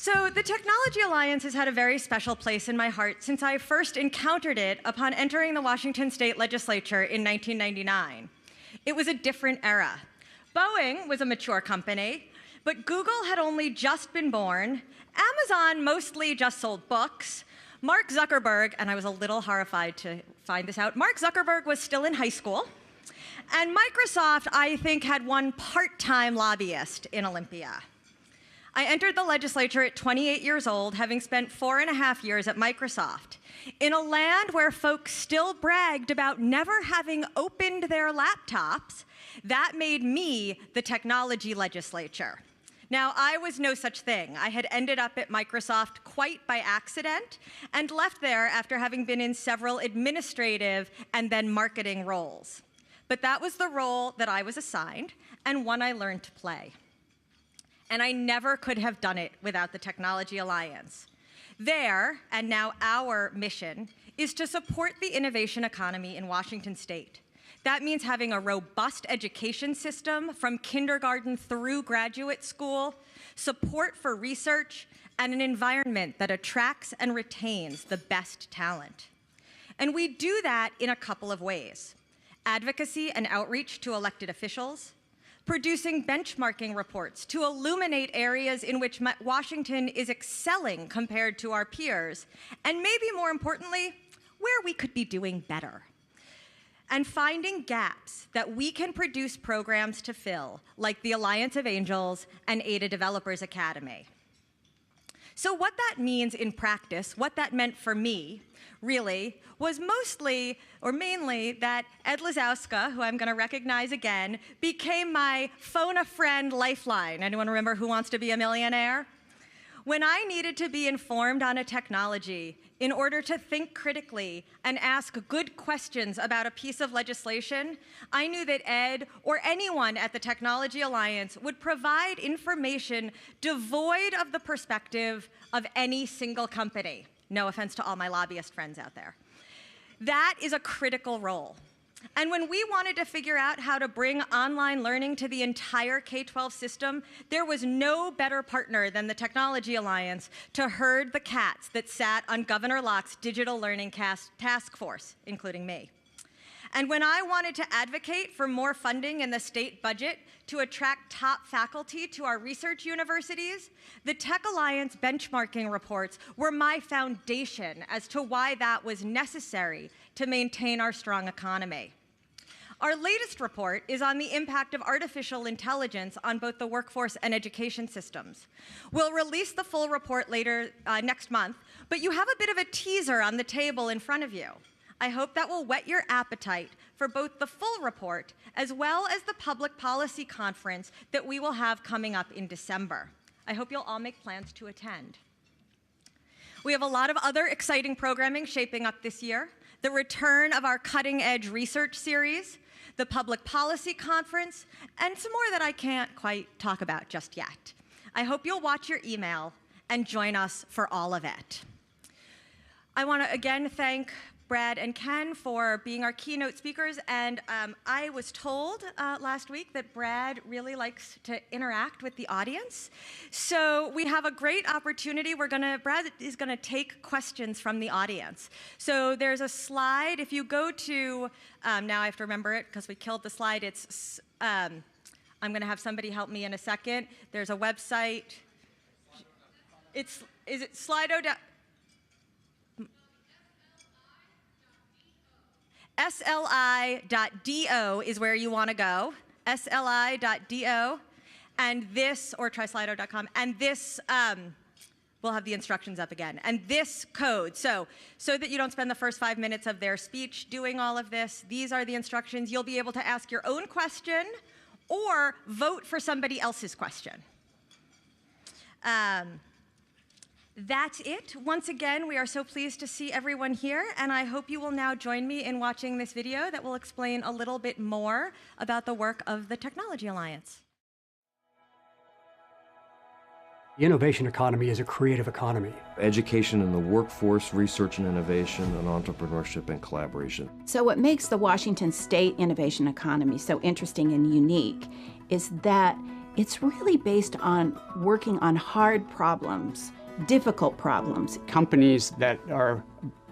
So the Technology Alliance has had a very special place in my heart since I first encountered it upon entering the Washington State Legislature in 1999. It was a different era. Boeing was a mature company, but Google had only just been born. Amazon mostly just sold books. Mark Zuckerberg, and I was a little horrified to find this out, Mark Zuckerberg was still in high school. And Microsoft, I think, had one part-time lobbyist in Olympia. I entered the legislature at 28 years old, having spent 4.5 years at Microsoft, in a land where folks still bragged about never having opened their laptops. That made me the technology legislature. Now, I was no such thing. I had ended up at Microsoft quite by accident and left there after having been in several administrative and then marketing roles. But that was the role that I was assigned and one I learned to play. And I never could have done it without the Technology Alliance. Their, and now our, mission is to support the innovation economy in Washington State. That means having a robust education system from kindergarten through graduate school, support for research, and an environment that attracts and retains the best talent. And we do that in a couple of ways: advocacy and outreach to elected officials, producing benchmarking reports to illuminate areas in which Washington is excelling compared to our peers, and maybe more importantly, where we could be doing better. And finding gaps that we can produce programs to fill, like the Alliance of Angels and Ada Developers Academy. So what that means in practice, what that meant for me, really, was mostly, or mainly, that Ed Lazowska, who I'm going to recognize again, became my phone-a-friend lifeline. Anyone remember Who Wants to Be a Millionaire? When I needed to be informed on a technology in order to think critically and ask good questions about a piece of legislation, I knew that Ed or anyone at the Technology Alliance would provide information devoid of the perspective of any single company. No offense to all my lobbyist friends out there. That is a critical role. And when we wanted to figure out how to bring online learning to the entire K-12 system, there was no better partner than the Technology Alliance to herd the cats that sat on Governor Locke's digital learning task force, including me. And when I wanted to advocate for more funding in the state budget to attract top faculty to our research universities, the Tech Alliance benchmarking reports were my foundation as to why that was necessary to maintain our strong economy. Our latest report is on the impact of artificial intelligence on both the workforce and education systems. We'll release the full report later next month, but you have a bit of a teaser on the table in front of you. I hope that will whet your appetite for both the full report as well as the public policy conference that we will have coming up in December. I hope you'll all make plans to attend. We have a lot of other exciting programming shaping up this year: the return of our cutting-edge research series, the public policy conference, and some more that I can't quite talk about just yet. I hope you'll watch your email and join us for all of it. I want to again thank Brad and Ken for being our keynote speakers, and I was told last week that Brad really likes to interact with the audience. So we have a great opportunity. Brad is gonna take questions from the audience. So there's a slide. If you go to, now I have to remember it because we killed the slide. It's, I'm gonna have somebody help me in a second. There's a website. Is it Slido? SLI.do is where you want to go, SLI.do, and this, or try Slido.com, and this, we'll have the instructions up again, and this code, so that you don't spend the first 5 minutes of their speech doing all of this, these are the instructions. You'll be able to ask your own question or vote for somebody else's question. That's it. Once again, we are so pleased to see everyone here, and I hope you will now join me in watching this video that will explain a little bit more about the work of the Technology Alliance. The innovation economy is a creative economy. Education in the workforce, research and innovation, and entrepreneurship and collaboration. So what makes the Washington State innovation economy so interesting and unique is that It's really based on working on hard problems, difficult problems. Companies that are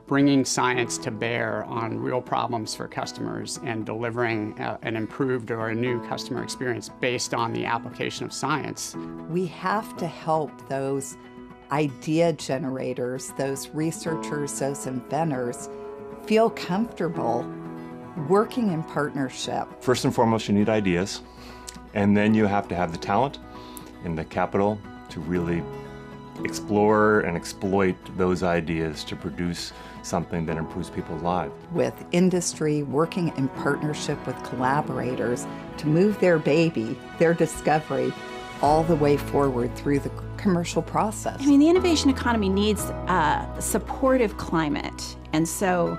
bringing science to bear on real problems for customers and delivering an improved or a new customer experience based on the application of science. We have to help those idea generators, those researchers, those inventors feel comfortable working in partnership. First and foremost, you need ideas, and then you have to have the talent and the capital to really explore and exploit those ideas to produce something that improves people's lives. With industry working in partnership with collaborators to move their baby, their discovery, all the way forward through the commercial process. I mean, the innovation economy needs a supportive climate. And so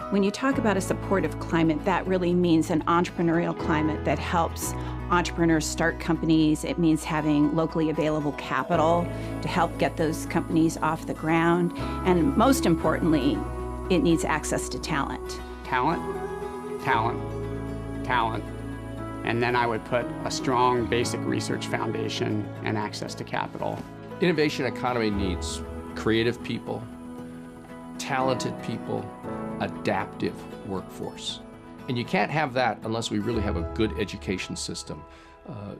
when you talk about a supportive climate, that really means an entrepreneurial climate that helps entrepreneurs start companies. It means having locally available capital to help get those companies off the ground. And most importantly, it needs access to talent. Talent, talent, talent. And then I would put a strong basic research foundation and access to capital. Innovation economy needs creative people, talented people, adaptive workforce. And you can't have that unless we really have a good education system,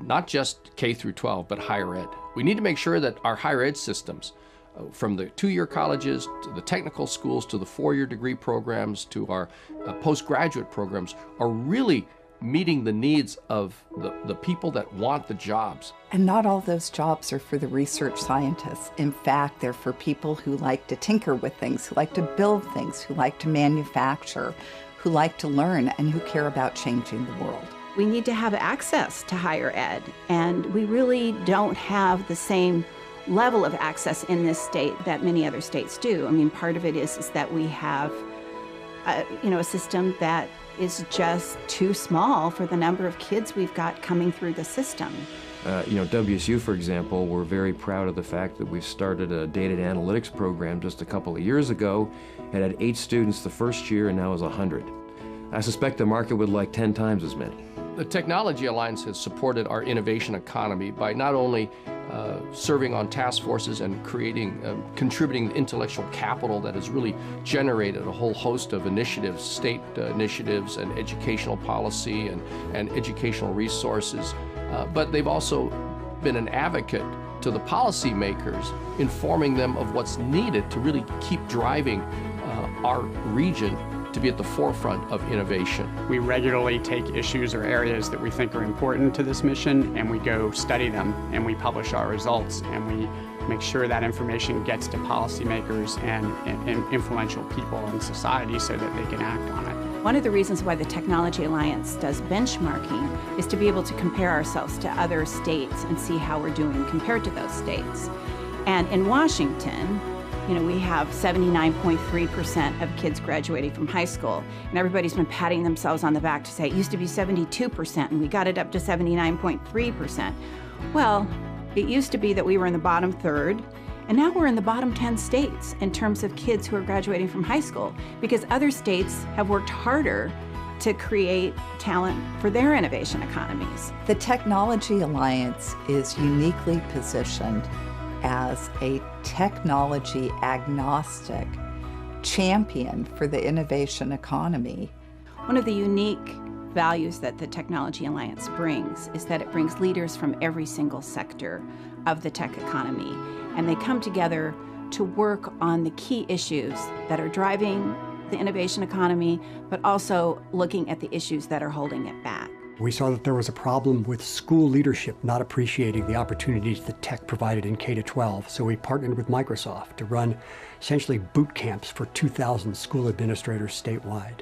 not just K through 12, but higher ed. We need to make sure that our higher ed systems, from the two-year colleges to the technical schools to the four-year degree programs to our postgraduate programs, are really meeting the needs of the people that want the jobs. And not all those jobs are for the research scientists. In fact, they're for people who like to tinker with things, who like to build things, who like to manufacture, who like to learn, and who care about changing the world. We need to have access to higher ed, and we really don't have the same level of access in this state that many other states do. I mean, part of it is that we have a system that is just too small for the number of kids we've got coming through the system. WSU, for example, we're very proud of the fact that we've started a data and analytics program just a couple of years ago. It had 8 students the first year and now is 100. I suspect the market would like 10 times as many. The Technology Alliance has supported our innovation economy by not only serving on task forces and contributing intellectual capital that has really generated a whole host of initiatives, state initiatives and educational policy and educational resources, but they've also been an advocate to the policymakers, informing them of what's needed to really keep driving our region to be at the forefront of innovation. We regularly take issues or areas that we think are important to this mission, and we go study them, and we publish our results, and we make sure that information gets to policymakers and influential people in society so that they can act on it. One of the reasons why the Technology Alliance does benchmarking is to be able to compare ourselves to other states and see how we're doing compared to those states. And in Washington, we have 79.3% of kids graduating from high school, and everybody's been patting themselves on the back to say it used to be 72%, and we got it up to 79.3%. Well, it used to be that we were in the bottom third, and now we're in the bottom 10 states in terms of kids who are graduating from high school, because other states have worked harder to create talent for their innovation economies. The Technology Alliance is uniquely positioned as a technology agnostic champion for the innovation economy. One of the unique values that the Technology Alliance brings is that it brings leaders from every single sector of the tech economy, and they come together to work on the key issues that are driving the innovation economy, but also looking at the issues that are holding it back. We saw that there was a problem with school leadership not appreciating the opportunities that tech provided in K-12, so we partnered with Microsoft to run essentially boot camps for 2,000 school administrators statewide.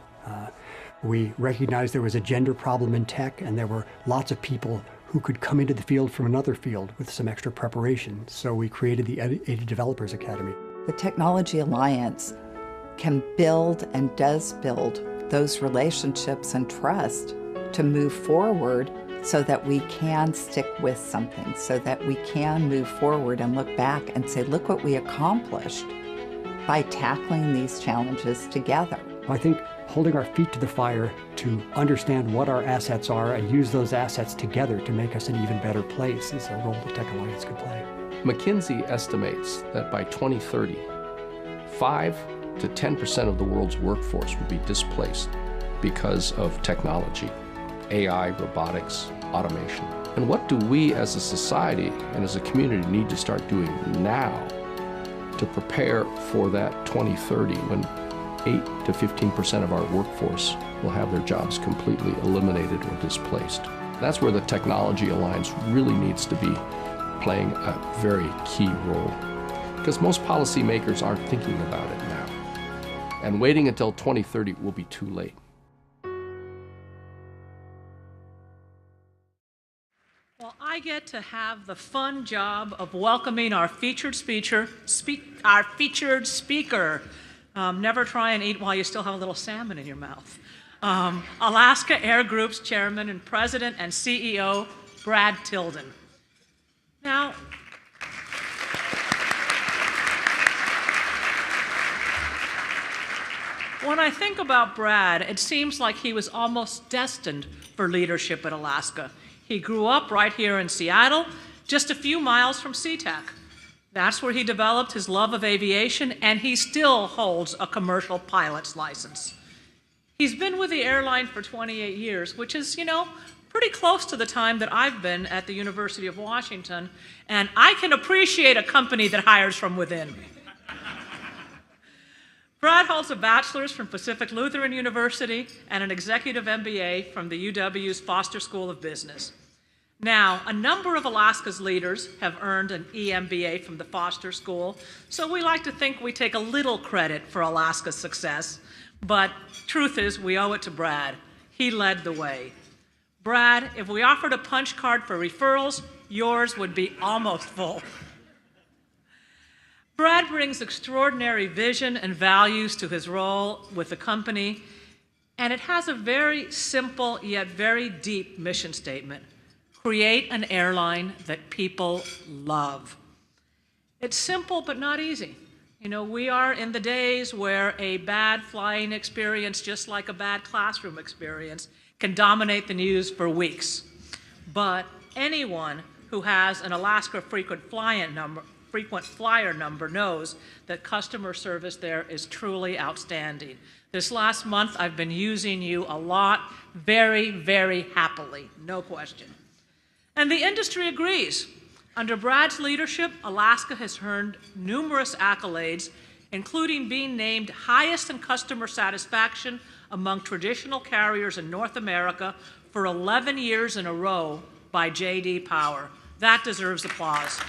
We recognized there was a gender problem in tech, and there were lots of people who could come into the field from another field with some extra preparation, so we created the 80 Developers Academy. The Technology Alliance can build and does build those relationships and trust to move forward so that we can stick with something, so that we can move forward and look back and say, look what we accomplished by tackling these challenges together. I think holding our feet to the fire to understand what our assets are and use those assets together to make us an even better place is a role the Tech Alliance could play. McKinsey estimates that by 2030, 5 to 10% of the world's workforce will be displaced because of technology, AI, robotics, automation. And what do we as a society and as a community need to start doing now to prepare for that 2030 when 8 to 15% of our workforce will have their jobs completely eliminated or displaced? That's where the Technology Alliance really needs to be playing a very key role, because most policymakers aren't thinking about it now. And waiting until 2030 will be too late. Well, I get to have the fun job of welcoming our featured speaker. Never try and eat while you still have a little salmon in your mouth. Alaska Air Group's chairman and president and CEO, Brad Tilden. Now, when I think about Brad, it seems like he was almost destined for leadership at Alaska. He grew up right here in Seattle, just a few miles from SeaTac. That's where he developed his love of aviation, and he still holds a commercial pilot's license. He's been with the airline for 28 years, which is, pretty close to the time that I've been at the University of Washington, and I can appreciate a company that hires from within. Brad holds a bachelor's from Pacific Lutheran University and an executive MBA from the UW's Foster School of Business. Now, a number of Alaska's leaders have earned an EMBA from the Foster School, so we like to think we take a little credit for Alaska's success, but truth is we owe it to Brad. He led the way. Brad, if we offered a punch card for referrals, yours would be almost full. Brad brings extraordinary vision and values to his role with the company, and it has a very simple yet very deep mission statement: create an airline that people love. It's simple but not easy. We are in the days where a bad flying experience, just like a bad classroom experience, can dominate the news for weeks. But anyone who has an Alaska frequent flyer number knows that customer service there is truly outstanding. This last month, I've been using you a lot, very, very happily, no question. And the industry agrees. Under Brad's leadership, Alaska has earned numerous accolades, including being named highest in customer satisfaction among traditional carriers in North America for 11 years in a row by J.D. Power. That deserves applause.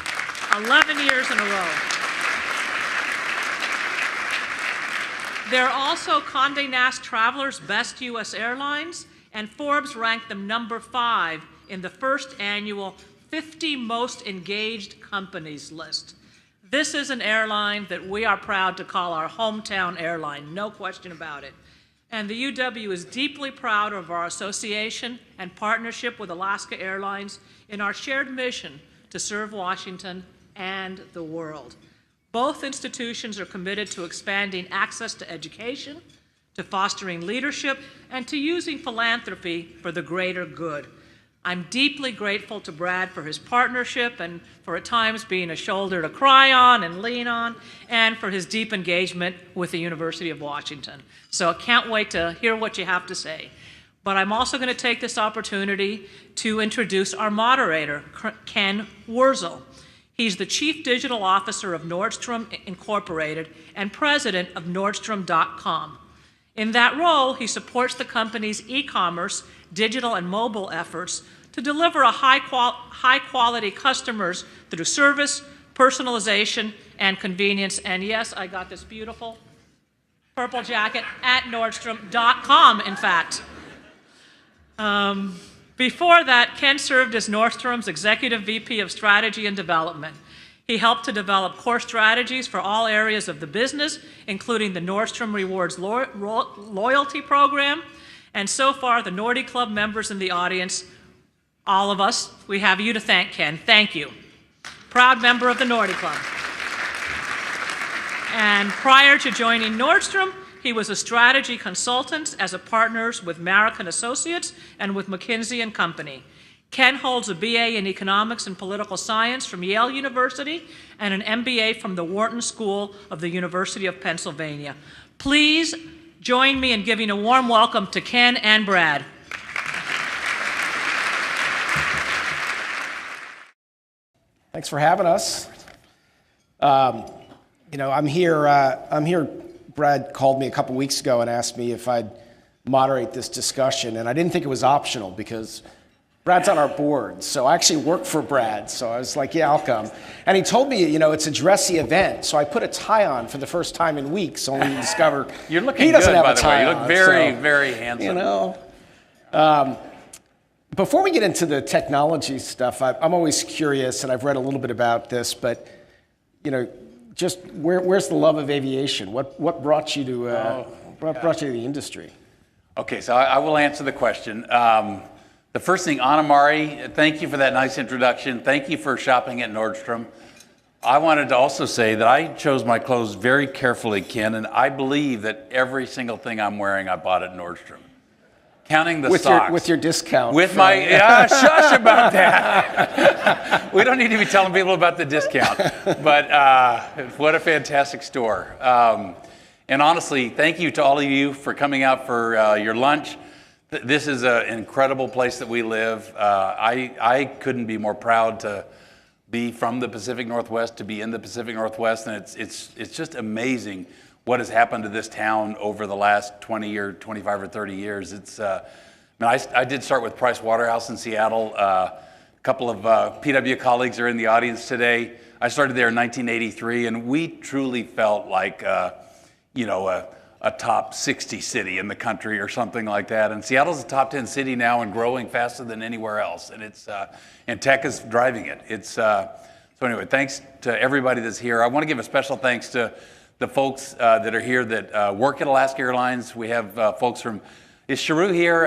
11 years in a row. They're also Condé Nast Traveler's Best U.S. Airlines, and Forbes ranked them number 5 in the first annual 50 Most Engaged Companies list. This is an airline that we are proud to call our hometown airline, no question about it. And the UW is deeply proud of our association and partnership with Alaska Airlines in our shared mission to serve Washington and the world. Both institutions are committed to expanding access to education, to fostering leadership, and to using philanthropy for the greater good. I'm deeply grateful to Brad for his partnership and for at times being a shoulder to cry on and lean on, and for his deep engagement with the University of Washington. So I can't wait to hear what you have to say. But I'm also going to take this opportunity to introduce our moderator, Ken Wurzel. He's the Chief Digital Officer of Nordstrom Incorporated and President of Nordstrom.com. In that role, he supports the company's e-commerce, digital, and mobile efforts to deliver a high-quality customers through service, personalization, and convenience. And yes, I got this beautiful purple jacket at Nordstrom.com, in fact. Before that, Ken served as Nordstrom's Executive VP of Strategy and Development. He helped to develop core strategies for all areas of the business, including the Nordstrom Rewards loyalty program. And so far, the Nordy Club members in the audience, all of us, we have you to thank, Ken. Thank you. Proud member of the Nordy Club. And prior to joining Nordstrom, he was a strategy consultant as a partner with Marriott Associates and with McKinsey & Company. Ken holds a BA in Economics and Political Science from Yale University and an MBA from the Wharton School of the University of Pennsylvania. Please join me in giving a warm welcome to Ken and Brad. Thanks for having us. I'm here. Brad called me a couple weeks ago and asked me if I'd moderate this discussion, and I didn't think it was optional because Brad's on our board. So I actually work for Brad, so I was like, yeah, I'll come. And he told me, it's a dressy event, so I put a tie on for the first time in weeks, only to discover You're looking he doesn't good, have by a the tie way. You on, look very, so, very handsome. Before we get into the technology stuff, I'm always curious, and I've read a little bit about this, but just where's the love of aviation? What brought you to brought you to the industry? Okay, so I will answer the question. The first thing, Anna Mari, thank you for that nice introduction. Thank you for shopping at Nordstrom. I wanted to also say that I chose my clothes very carefully, Ken, and I believe that every single thing I'm wearing I bought at Nordstrom. Counting the socks. With your discount. With my, shush about that. We don't need to be telling people about the discount. But what a fantastic store. And honestly, thank you to all of you for coming out for your lunch. This is an incredible place that we live. I couldn't be more proud to be from the Pacific Northwest, to be in the Pacific Northwest, and it's just amazing what has happened to this town over the last 20 or 25 or 30 years. I did start with Price Waterhouse in Seattle. A couple of PW colleagues are in the audience today. I started there in 1983, and we truly felt like a top 60 city in the country or something like that. And Seattle's a top 10 city now and growing faster than anywhere else. And and tech is driving it. So anyway, thanks to everybody that's here. I want to give a special thanks to the folks that are here that work at Alaska Airlines. We have folks from, is Sharu here?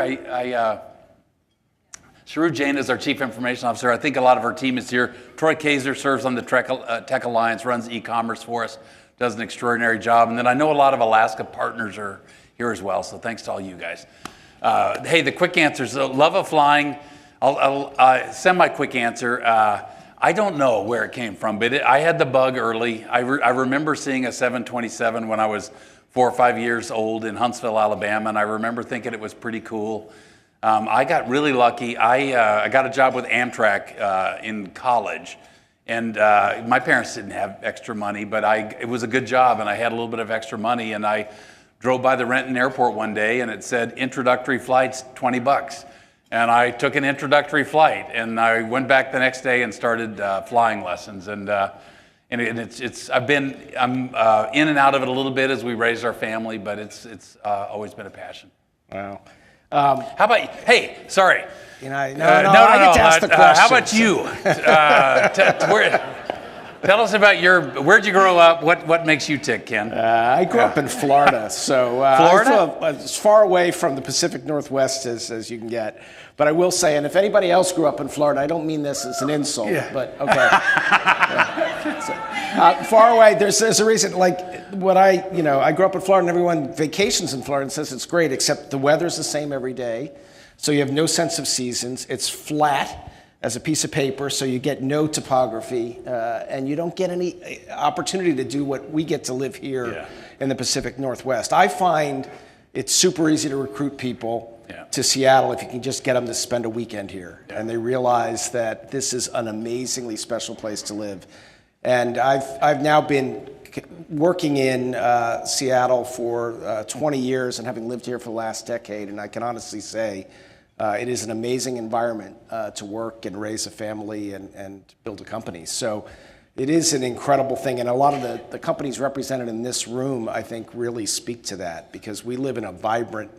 Sharu Jain is our Chief Information Officer. I think a lot of our team is here. Troy Kaiser serves on the Tech Alliance, runs e-commerce for us, does an extraordinary job. And then I know a lot of Alaska partners are here as well, so thanks to all you guys. Hey, the quick answers. The love of flying, I'll semi-quick answer. I don't know where it came from, but I had the bug early. I remember seeing a 727 when I was 4 or 5 years old in Huntsville, Alabama, and I remember thinking it was pretty cool. I got really lucky. I got a job with Amtrak in college, and my parents didn't have extra money, but it was a good job, and I had a little bit of extra money, and I drove by the Renton Airport one day, and it said introductory flights, $20. And I took an introductory flight, and I went back the next day and started flying lessons. And I'm in and out of it a little bit as we raise our family, but it's always been a passion. Wow. How about you? Hey, sorry. I get to ask the question. How about you? Tell us about where'd you grow up? What makes you tick, Ken? I grew up in Florida, so Florida? as far away from the Pacific Northwest as you can get. But I will say, and if anybody else grew up in Florida, I don't mean this as an insult, but okay. Far away, there's a reason, like I grew up in Florida and everyone vacations in Florida and says it's great, except the weather's the same every day. So you have no sense of seasons. It's flat as a piece of paper, so you get no topography, and you don't get any opportunity to do what we get to live here in the Pacific Northwest. I find it's super easy to recruit people to Seattle if you can just get them to spend a weekend here, and they realize that this is an amazingly special place to live. And I've now been working in Seattle for 20 years and having lived here for the last decade, and I can honestly say it is an amazing environment to work and raise a family and build a company. So it is an incredible thing, and a lot of the companies represented in this room, I think, really speak to that, because we live in a vibrant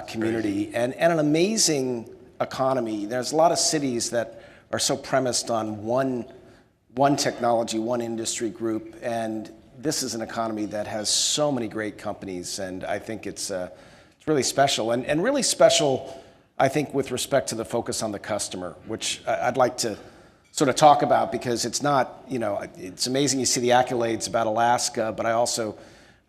community and an amazing economy. There's a lot of cities that are so premised on one technology, one industry group, and this is an economy that has so many great companies, and I think it's really special, and really special, I think, with respect to the focus on the customer, which I'd like to sort of talk about, because it's not, it's amazing you see the accolades about Alaska, but I also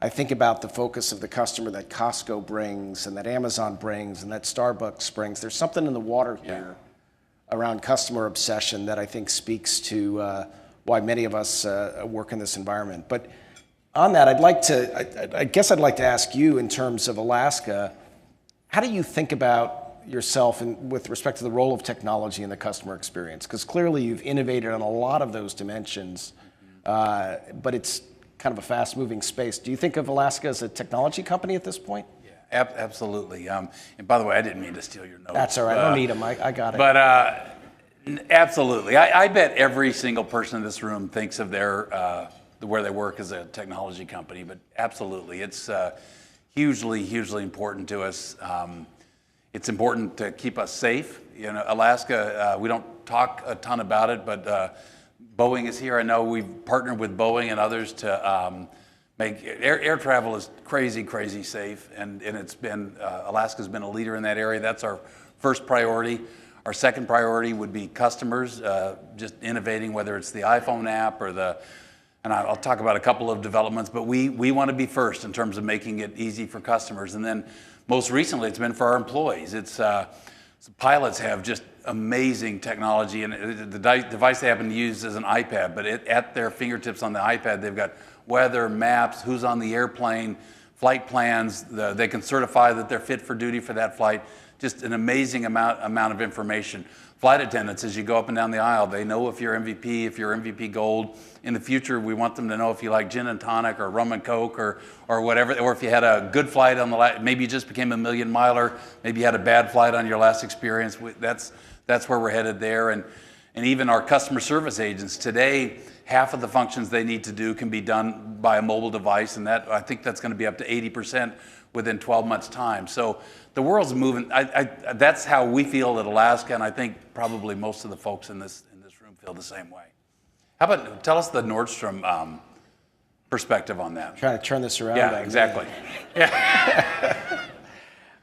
I think about the focus of the customer that Costco brings and that Amazon brings and that Starbucks brings. There's something in the water here around customer obsession that I think speaks to why many of us work in this environment. But on that, I guess I'd like to ask you, in terms of Alaska, how do you think about yourself with respect to the role of technology in the customer experience? Because clearly you've innovated on a lot of those dimensions, but it's kind of a fast-moving space. Do you think of Alaska as a technology company at this point? Yeah, absolutely. And by the way, I didn't mean to steal your notes. That's all right. I don't need them. I got it. But absolutely. I bet every single person in this room thinks of their where they work as a technology company. But absolutely, it's hugely, hugely important to us. It's important to keep us safe. You know, Alaska, we don't talk a ton about it, but Boeing is here. I know we've partnered with Boeing and others to make air travel is crazy, crazy safe, and it's been Alaska's been a leader in that area. That's our first priority. Our second priority would be customers, just innovating, whether it's the iPhone app or and I'll talk about a couple of developments, but we want to be first in terms of making it easy for customers. And then most recently, it's been for our employees. Pilots have just amazing technology, and the device they happen to use is an iPad, but at their fingertips on the iPad, they've got weather, maps, who's on the airplane, flight plans. They can certify that they're fit for duty for that flight. Just an amazing amount of information. Flight attendants, as you go up and down the aisle, they know if you're MVP, if you're MVP Gold. In the future, we want them to know if you like gin and tonic or rum and coke or whatever, or if you had a good flight on maybe you just became a million miler, maybe you had a bad flight on your last experience. That's where we're headed there. And even our customer service agents today, half of the functions they need to do can be done by a mobile device, and I think that's going to be up to 80% within 12 months' time. So the world's moving. That's how we feel at Alaska, and I think probably most of the folks in this room feel the same way. How about tell us the Nordstrom perspective on that? Trying to turn this around. Yeah, exactly. Yeah.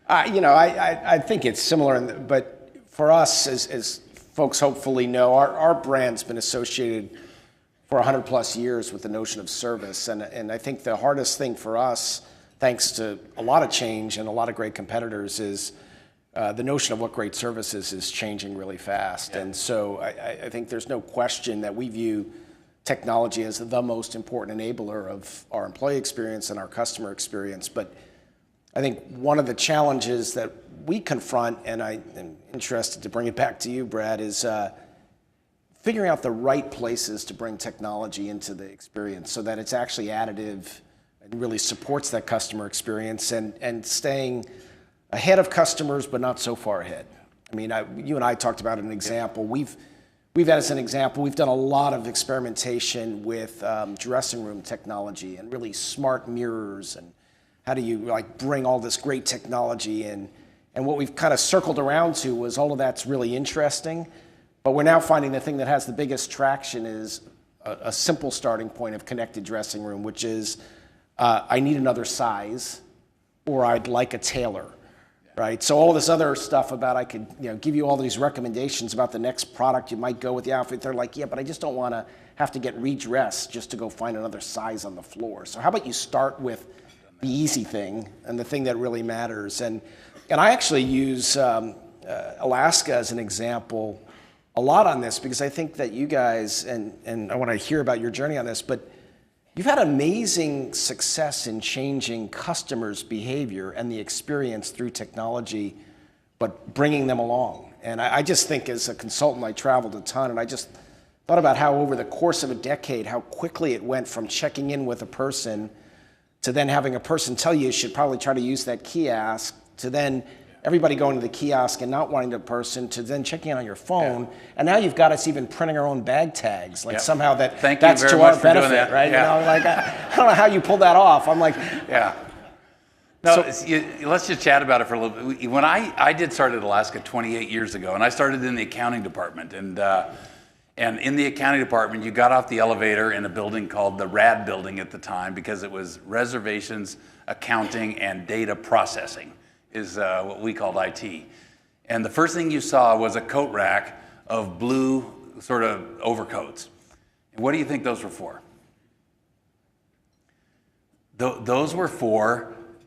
I think it's similar, but for us, as folks hopefully know, our brand's been associated for 100 plus years with the notion of service, and I think the hardest thing for us, thanks to a lot of change and a lot of great competitors, is the notion of what great service is changing really fast. Yeah. And so I think there's no question that we view technology as the most important enabler of our employee experience and our customer experience. But I think one of the challenges that we confront, and I am interested to bring it back to you, Brad, is figuring out the right places to bring technology into the experience so that it's actually additive and really supports that customer experience, and staying ahead of customers, but not so far ahead. I mean, you and I talked about an example. We've had as an example, we've done a lot of experimentation with dressing room technology and really smart mirrors, and how do you bring all this great technology in. And what we've kind of circled around to was all of that's really interesting, but we're now finding the thing that has the biggest traction is a simple starting point of connected dressing room, which is I need another size, or I'd like a tailor, right? So all this other stuff about I could give you all these recommendations about the next product you might go with the outfit. They're like, yeah, but I just don't want to have to get redressed just to go find another size on the floor. So how about you start with the easy thing and the thing that really matters? And I actually use Alaska as an example a lot on this, because I think that you guys, and I want to hear about your journey on this, but you've had amazing success in changing customers' behavior and the experience through technology, but bringing them along. And I just think as a consultant, I traveled a ton, and I just thought about how over the course of a decade, how quickly it went from checking in with a person to then having a person tell you should probably try to use that kiosk, to then everybody going to the kiosk and not wanting the person, to then checking in on your phone. Yeah. And now you've got us even printing our own bag tags. Somehow that's to our benefit, right? Yeah. I don't know how you pulled that off. I'm like, yeah. No, let's just chat about it for a little bit. When I did start at Alaska 28 years ago, and I started in the accounting department, and in the accounting department, you got off the elevator in a building called the RAD building at the time, because it was reservations, accounting, and data processing is what we called IT. And the first thing you saw was a coat rack of blue sort of overcoats. And what do you think those were for? Those were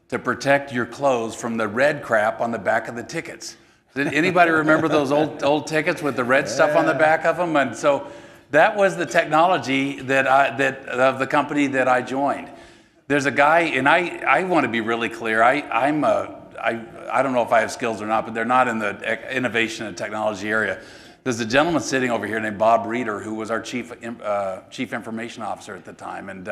to protect your clothes from the red crap on the back of the tickets. Did anybody remember those old tickets with the red stuff on the back of them? And so that was the technology that of the company that I joined. There's a guy, and I want to be really clear. I don't know if I have skills or not, but they're not in the innovation and technology area. There's a gentleman sitting over here named Bob Reeder, who was our chief information officer at the time, and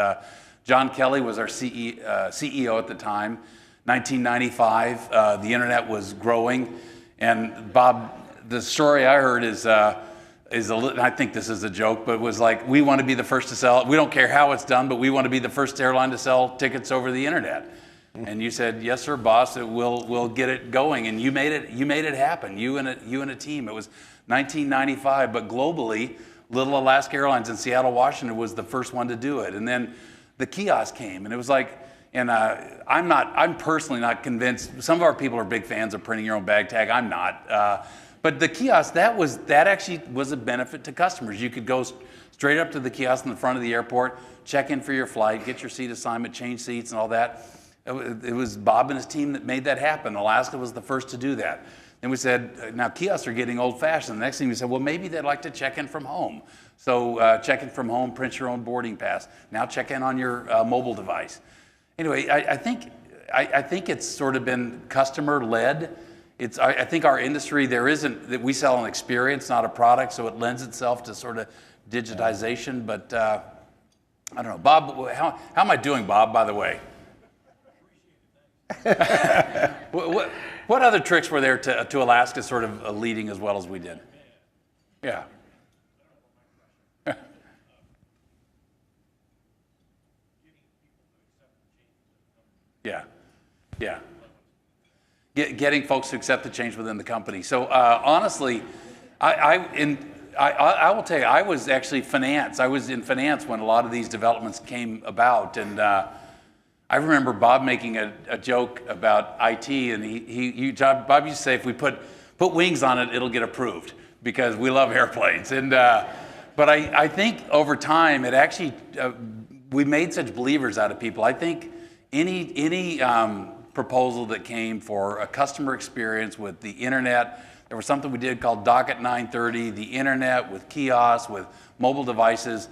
John Kelly was our CEO at the time. 1995, the internet was growing, and Bob, the story I heard is I think this is a joke, but it was like, we want to be the first to sell. We don't care how it's done, but we want to be the first airline to sell tickets over the internet. And you said, yes, sir, boss. We'll get it going, and you made it happen. You and a team. It was 1995, but globally, little Alaska Airlines in Seattle, Washington, was the first one to do it. And then the kiosk came, and it was like, and I'm personally not convinced. Some of our people are big fans of printing your own bag tag. I'm not. But the kiosk, that actually was a benefit to customers. You could go straight up to the kiosk in the front of the airport, check in for your flight, get your seat assignment, change seats, and all that. It was Bob and his team that made that happen. Alaska was the first to do that. Then we said, now kiosks are getting old-fashioned. The next thing we said, well, maybe they'd like to check in from home. So check in from home, print your own boarding pass. Now check in on your mobile device. Anyway, I think it's sort of been customer-led. I think our industry, that we sell an experience, not a product, so it lends itself to sort of digitization. But I don't know, Bob. How am I doing, Bob? By the way, what other tricks were there to Alaska sort of leading as well as we did? Yeah. Yeah. Getting folks to accept the change within the company. So honestly, I will tell you, I was actually finance. I was in finance when a lot of these developments came about, and I remember Bob making a joke about IT, and Bob used to say, if we put wings on it, it'll get approved because we love airplanes. And but I think over time, it actually we made such believers out of people. I think any proposal that came for a customer experience with the internet. There was something we did called Docket 930, the internet with kiosks, with mobile devices.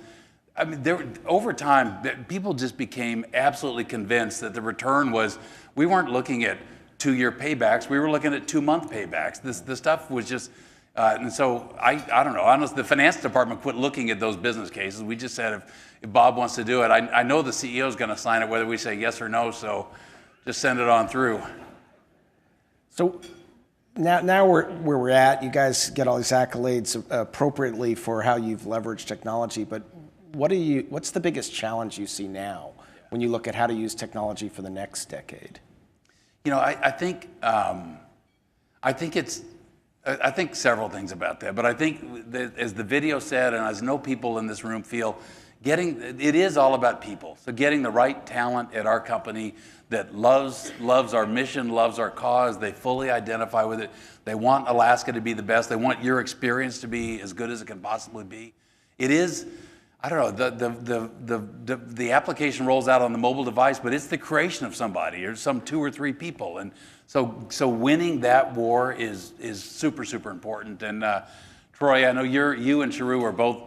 I mean, over time, people just became absolutely convinced that the return was, we weren't looking at 2-year paybacks, we were looking at 2-month paybacks. The stuff was just, and so I don't know, honestly, the finance department quit looking at those business cases. We just said, if Bob wants to do it, I know the CEO is going to sign it, whether we say yes or no, so just send it on through. So now where we're at, you guys get all these accolades appropriately for how you've leveraged technology, but what's the biggest challenge you see now when you look at how to use technology for the next decade? You know, I think several things about that, but I think that, as the video said, and as no people in this room feel, it is all about people. So getting the right talent at our company that loves our mission, loves our cause, they fully identify with it. They want Alaska to be the best. They want your experience to be as good as it can possibly be. It is, I don't know, the application rolls out on the mobile device, but it's the creation of somebody or some 2 or 3 people. And so winning that war is super, super important. And Troy, I know you and Sharu are both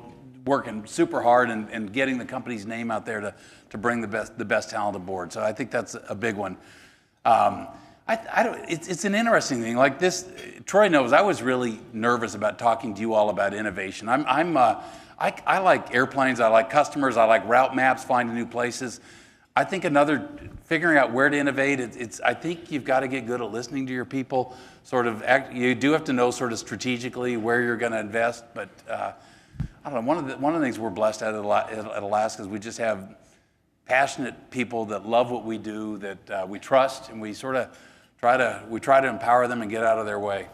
working super hard and getting the company's name out there to bring the best talent aboard. So I think that's a big one. It's an interesting thing. Like this, Troy knows I was really nervous about talking to you all about innovation. I like airplanes, I like customers, I like route maps, finding new places. I think figuring out where to innovate, I think you've got to get good at listening to your people. You do have to know sort of strategically where you're going to invest, but I don't know, one of the things we're blessed at Alaska is we just have passionate people that love what we do, that we trust, and we sort of try to empower them and get out of their way.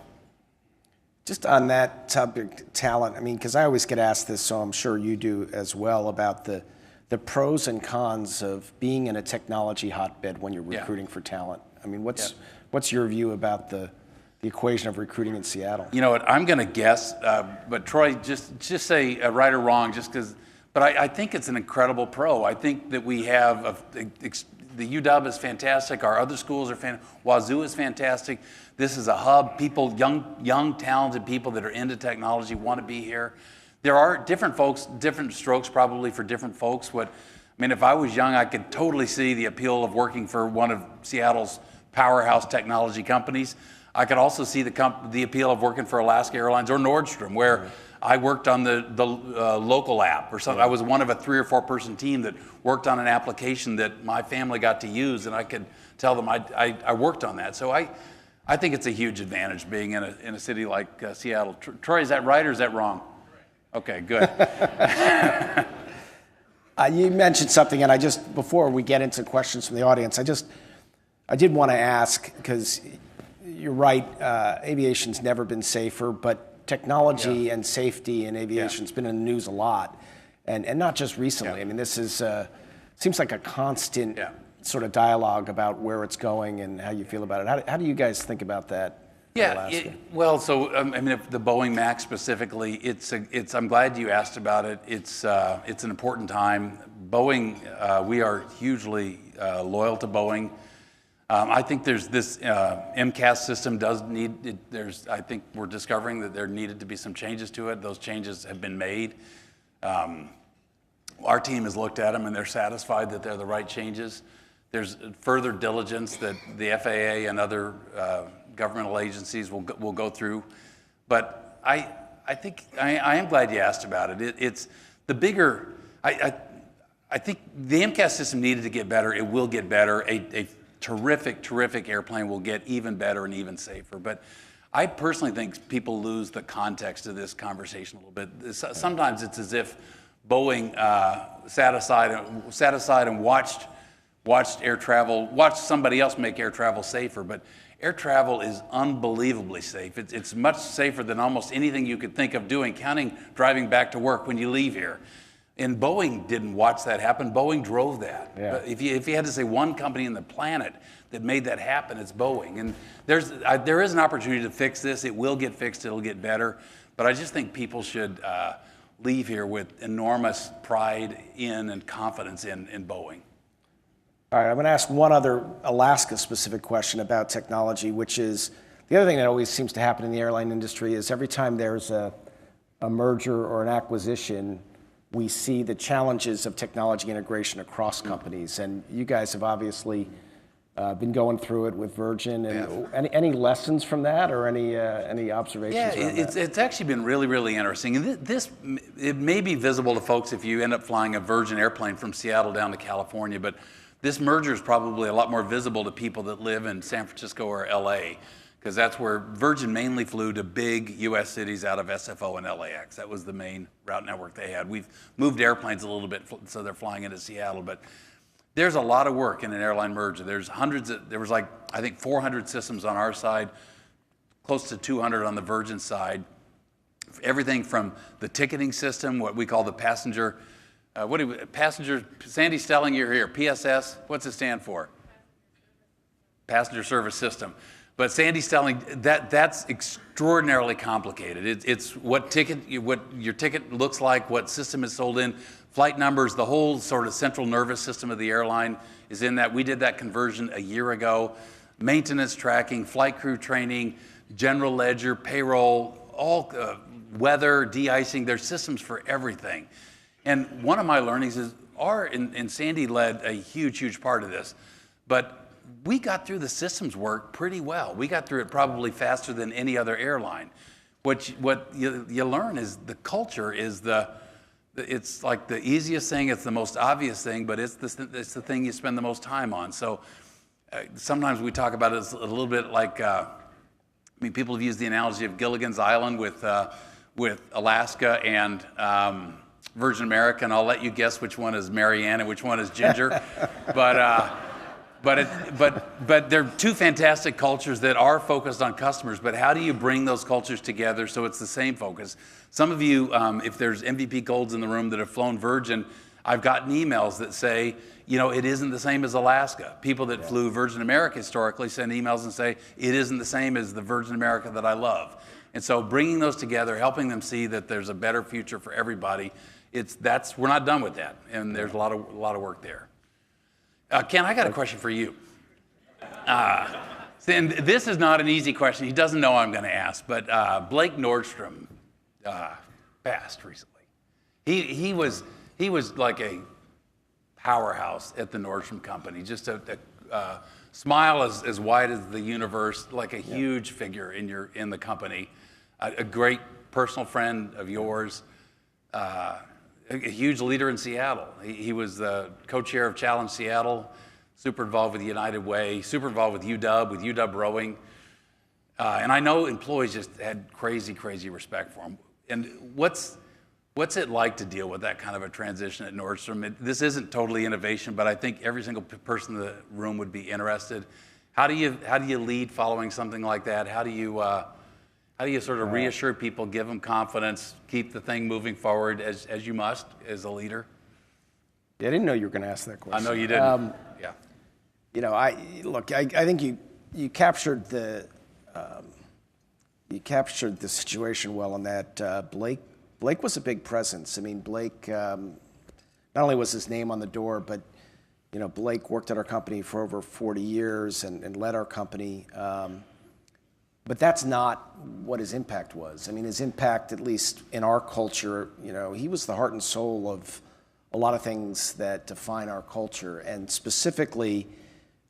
Just on that topic, talent, I mean, because I always get asked this, so I'm sure you do as well, about the pros and cons of being in a technology hotbed when you're recruiting for talent. I mean, what's your view about the equation of recruiting in Seattle? You know what, I'm going to guess, but Troy, just say right or wrong, just because. But I think it's an incredible pro. I think that we have the UW is fantastic. Our other schools are fantastic. Wazoo is fantastic. This is a hub. People, young, talented people that are into technology want to be here. There are different folks, different strokes probably for different folks. If I was young, I could totally see the appeal of working for one of Seattle's powerhouse technology companies. I could also see the appeal of working for Alaska Airlines or Nordstrom, where I worked on the local app or something. I was one of a 3 or 4 person team that worked on an application that my family got to use, and I could tell them I worked on that. So I think it's a huge advantage being in a city like Seattle. Troy, is that right or is that wrong? Okay, good. You mentioned something, and before we get into questions from the audience, I did want to ask, because you're right, aviation's never been safer, but technology and safety in aviation's been in the news a lot, and not just recently. This is seems like a constant sort of dialogue about where it's going and how you feel about it. How do you guys think about that? Yeah, if the Boeing MAX specifically, I'm glad you asked about it. It's an important time. Boeing, we are hugely loyal to Boeing. I think there's this MCAS system does need. I think we're discovering that there needed to be some changes to it. Those changes have been made. Our team has looked at them and they're satisfied that they're the right changes. There's further diligence that the FAA and other governmental agencies will go through, but I think I am glad you asked about it. It's the bigger. I think the MCAS system needed to get better. It will get better. A terrific airplane will get even better and even safer. But I personally think people lose the context of this conversation a little bit. Sometimes it's as if Boeing sat aside and watched air travel, watched somebody else make air travel safer. But air travel is unbelievably safe. It's much safer than almost anything you could think of doing, counting driving back to work when you leave here. And Boeing didn't watch that happen. Boeing drove that. Yeah. If you had to say one company on the planet that made that happen, it's Boeing. And there is an opportunity to fix this. It will get fixed. It'll get better. But I just think people should leave here with enormous pride in and confidence in Boeing. All right, I'm going to ask one other Alaska-specific question about technology, which is the other thing that always seems to happen in the airline industry is every time there's a merger or an acquisition, we see the challenges of technology integration across companies. And you guys have obviously been going through it with Virgin. And any lessons from that or any observations around that? It's actually been really, really interesting. And it may be visible to folks if you end up flying a Virgin airplane from Seattle down to California, but this merger is probably a lot more visible to people that live in San Francisco or LA, because that's where Virgin mainly flew to big U.S. cities out of SFO and LAX. That was the main route network they had. We've moved airplanes a little bit, so they're flying into Seattle. But there's a lot of work in an airline merger. There was like, I think 400 systems on our side, close to 200 on the Virgin side. Everything from the ticketing system, what we call the passenger, Sandy Stelling, you're here, PSS, what's it stand for? Passenger Service System. But Sandy Stelling, that's extraordinarily complicated. It's what your ticket looks like, what system is sold in, flight numbers, the whole sort of central nervous system of the airline is in that. We did that conversion a year ago. Maintenance tracking, flight crew training, general ledger, payroll, all weather, de-icing, there's systems for everything. And one of my learnings is and Sandy led a huge part of this, but we got through the systems work pretty well. We got through it probably faster than any other airline. What you learn is the culture is it's like the easiest thing, it's the most obvious thing, but it's the thing you spend the most time on. So sometimes we talk about it as a little bit like, people have used the analogy of Gilligan's Island with Alaska and Virgin America, and I'll let you guess which one is Marianne and which one is Ginger. But they're two fantastic cultures that are focused on customers, but how do you bring those cultures together so it's the same focus? Some of you, if there's MVP Golds in the room that have flown Virgin, I've gotten emails that say, it isn't the same as Alaska. People that flew Virgin America historically send emails and say, it isn't the same as the Virgin America that I love. And so bringing those together, helping them see that there's a better future for everybody, we're not done with that, and there's a lot of work there. Ken, I got a question for you. And this is not an easy question. He doesn't know I'm going to ask, but Blake Nordstrom passed recently. He was like a powerhouse at the Nordstrom company, just a smile as wide as the universe, like a huge figure in the company, a great personal friend of yours, a huge leader in Seattle. He was the co-chair of Challenge Seattle, super involved with United Way, super involved with UW Rowing. And I know employees just had crazy respect for him. And what's it like to deal with that kind of a transition at Nordstrom? This isn't totally innovation, but I think every single person in the room would be interested. How do you lead following something like that? How do you sort of reassure people, give them confidence, keep the thing moving forward as you must as a leader? Yeah, I didn't know you were going to ask that question. I know you didn't. Yeah. You know, I think you captured the situation well in that Blake was a big presence. I mean, Blake not only was his name on the door, but you know, Blake worked at our company for over 40 years and led our company. But that's not what his impact was. I mean, his impact, at least in our culture, you know, he was the heart and soul of a lot of things that define our culture. And specifically,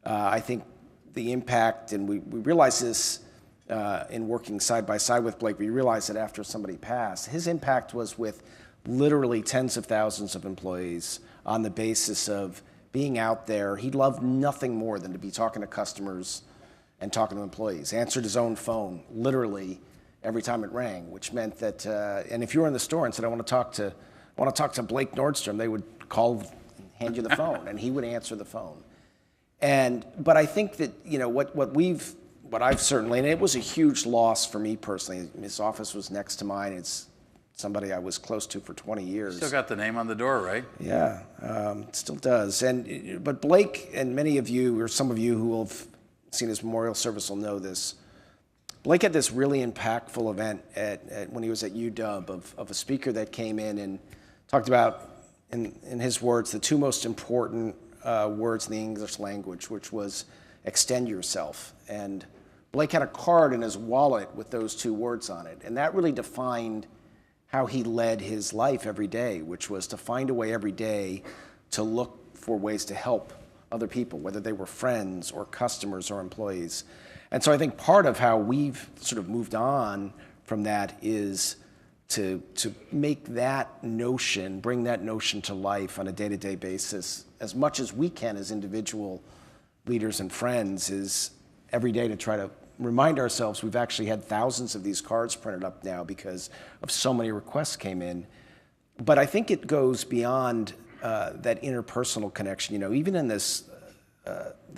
I think the impact, and we realized this in working side by side with Blake, we realized that after somebody passed, his impact was with literally tens of thousands of employees on the basis of being out there. He loved nothing more than to be talking to customers and talking to employees. Answered his own phone literally every time it rang, which meant that, and if you were in the store and said, I want to talk to Blake Nordstrom, they would call and hand you the phone, and he would answer the phone. But I think that, you know, what I've certainly, and it was a huge loss for me personally. His office was next to mine. It's somebody I was close to for 20 years. Still got the name on the door, right? Yeah, it still does. But Blake, and many of you, or some of you who have seen his memorial service will know this. Blake had this really impactful event when he was at UW of a speaker that came in and talked about, in his words, the two most important words in the English language, which was extend yourself. And Blake had a card in his wallet with those two words on it. And that really defined how he led his life every day, which was to find a way every day to look for ways to help other people, whether they were friends or customers or employees. And so I think part of how we've sort of moved on from that is to make that notion, bring that notion to life on a day-to-day basis as much as we can as individual leaders and friends, is every day to try to remind ourselves. We've actually had thousands of these cards printed up now because of so many requests came in. But I think it goes beyond that interpersonal connection. You know, even in this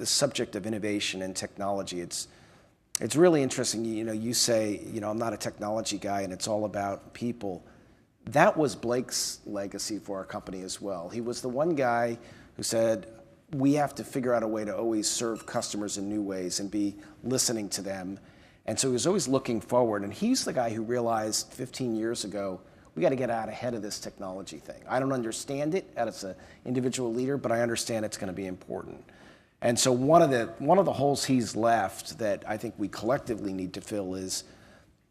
subject of innovation and technology, it's really interesting. You know, you say, you know, I'm not a technology guy and it's all about people. That was Blake's legacy for our company as well. He was the one guy who said, we have to figure out a way to always serve customers in new ways and be listening to them. And so he was always looking forward. And he's the guy who realized 15 years ago, we got to get out ahead of this technology thing. I don't understand it as an individual leader, but I understand it's going to be important. And so one of the holes he's left that I think we collectively need to fill is,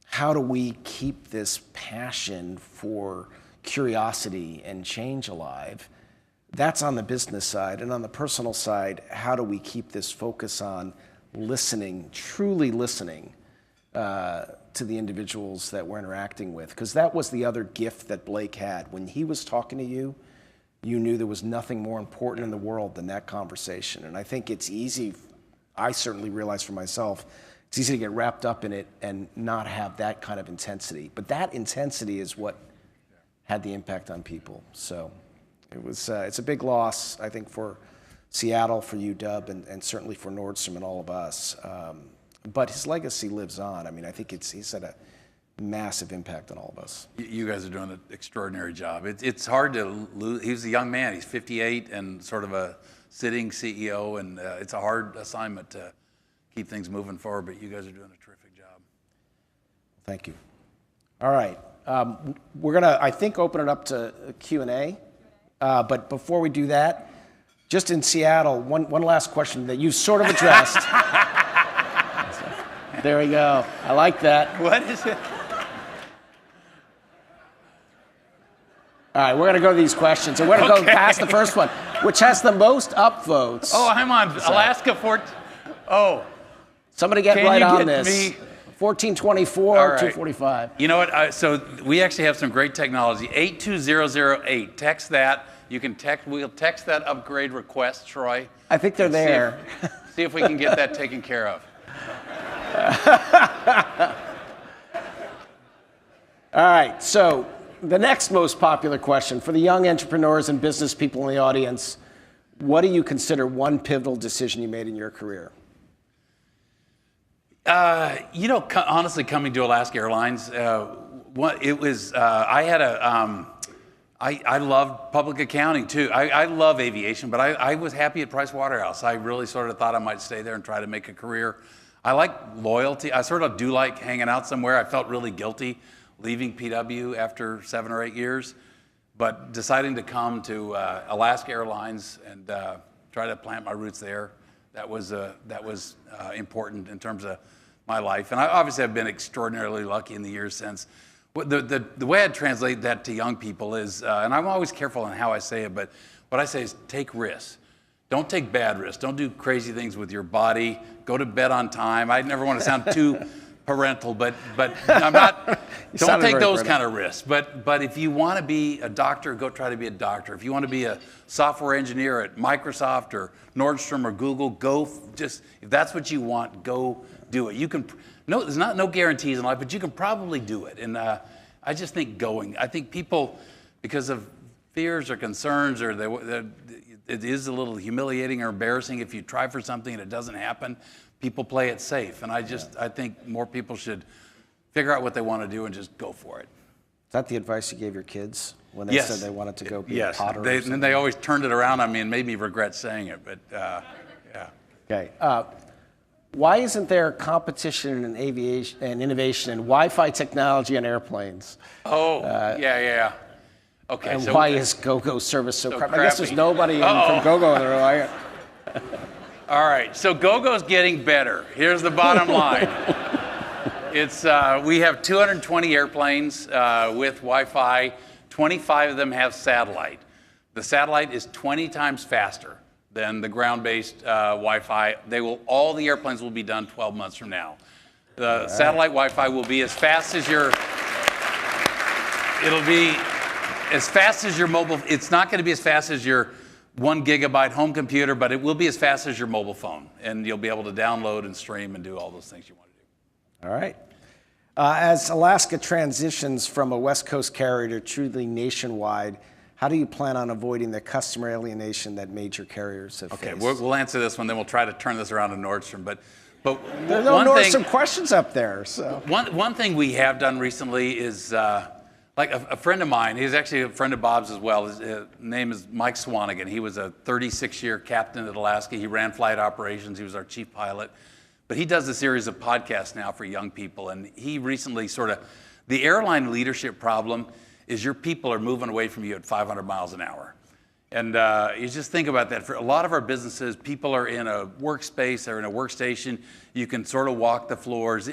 how do we keep this passion for curiosity and change alive? That's on the business side. And on the personal side, how do we keep this focus on listening, truly listening to the individuals that we're interacting with? Because that was the other gift that Blake had. When he was talking to you, you knew there was nothing more important in the world than that conversation. And I think it's easy, I certainly realize for myself, it's easy to get wrapped up in it and not have that kind of intensity. But that intensity is what had the impact on people. So it's a big loss, I think, for Seattle, for UW, and certainly for Nordstrom and all of us. But his legacy lives on. I mean, I think he's had a massive impact on all of us. You guys are doing an extraordinary job. It's hard to lose. He's a young man. He's 58 and sort of a sitting CEO, and it's a hard assignment to keep things moving forward, but you guys are doing a terrific job. Thank you. All right. We're going to, I think, open it up to Q&A. But before we do that, Just in Seattle, one last question that you sort of addressed. There we go. I like that. What is it? All right, we're going to go to these questions. And we're going to go past the first one, which has the most upvotes. Oh, I'm on Alaska 14. Oh. Somebody get Can right you on get this. me- 1424, All right. 245. You know what? So we actually have some great technology. 82008. Text that. You can text. We'll text that upgrade request, Troy. I think they're there. See if we can get that taken care of. All right, so the next most popular question for the young entrepreneurs and business people in the audience, what do you consider one pivotal decision you made in your career? Honestly, coming to Alaska Airlines, I loved public accounting too. I love aviation, but I was happy at Price Waterhouse. I really sort of thought I might stay there and try to make a career. I like loyalty. I sort of do like hanging out somewhere. I felt really guilty leaving PW after 7 or 8 years, but deciding to come to Alaska Airlines and try to plant my roots there, that was important in terms of my life. And obviously I've been extraordinarily lucky in the years since. The way I translate that to young people is, and I'm always careful on how I say it, but what I say is take risks. Don't take bad risks. Don't do crazy things with your body. Go to bed on time. I never want to sound too parental, but I'm not. Don't take those kind of risks. But if you want to be a doctor, go try to be a doctor. If you want to be a software engineer at Microsoft or Nordstrom or Google, if that's what you want, go do it. You can. No, there's no guarantees in life, but you can probably do it. And I just think going. I think people, because of fears or concerns, or it is a little humiliating or embarrassing if you try for something and it doesn't happen. People play it safe, and I think more people should figure out what they want to do and just go for it. Is that the advice you gave your kids when they said they wanted to go be a potter? Yes, and then they always turned it around on me and made me regret saying it, but yeah. Okay. Why isn't there competition in aviation and innovation in Wi-Fi technology on airplanes? Yeah. Okay. And so why is GoGo service so crappy? I guess there's crappy? nobody from GoGo in the room. All right, so GoGo's getting better. Here's the bottom line. We have 220 airplanes with Wi-Fi. 25 of them have satellite. The satellite is 20 times faster than the ground-based Wi-Fi. All the airplanes will be done 12 months from now. The satellite Wi-Fi will be as fast as it'll be as fast as your mobile. It's not going to be as fast as your 1 gigabyte home computer, but it will be as fast as your mobile phone, and you'll be able to download and stream and do all those things you want to do. All right. As Alaska transitions from a West Coast carrier to truly nationwide, how do you plan on avoiding the customer alienation that major carriers have faced? We'll answer this one, then we'll try to turn this around to Nordstrom. But there are no Nordstrom questions up there. So one thing we have done recently is. Like a friend of mine, he's actually a friend of Bob's as well. His name is Mike Swanigan. He was a 36-year captain at Alaska. He ran flight operations. He was our chief pilot. But he does a series of podcasts now for young people. And he recently the airline leadership problem is your people are moving away from you at 500 miles an hour. And you just think about that. For a lot of our businesses, people are in a workspace, they're in a workstation. You can sort of walk the floors.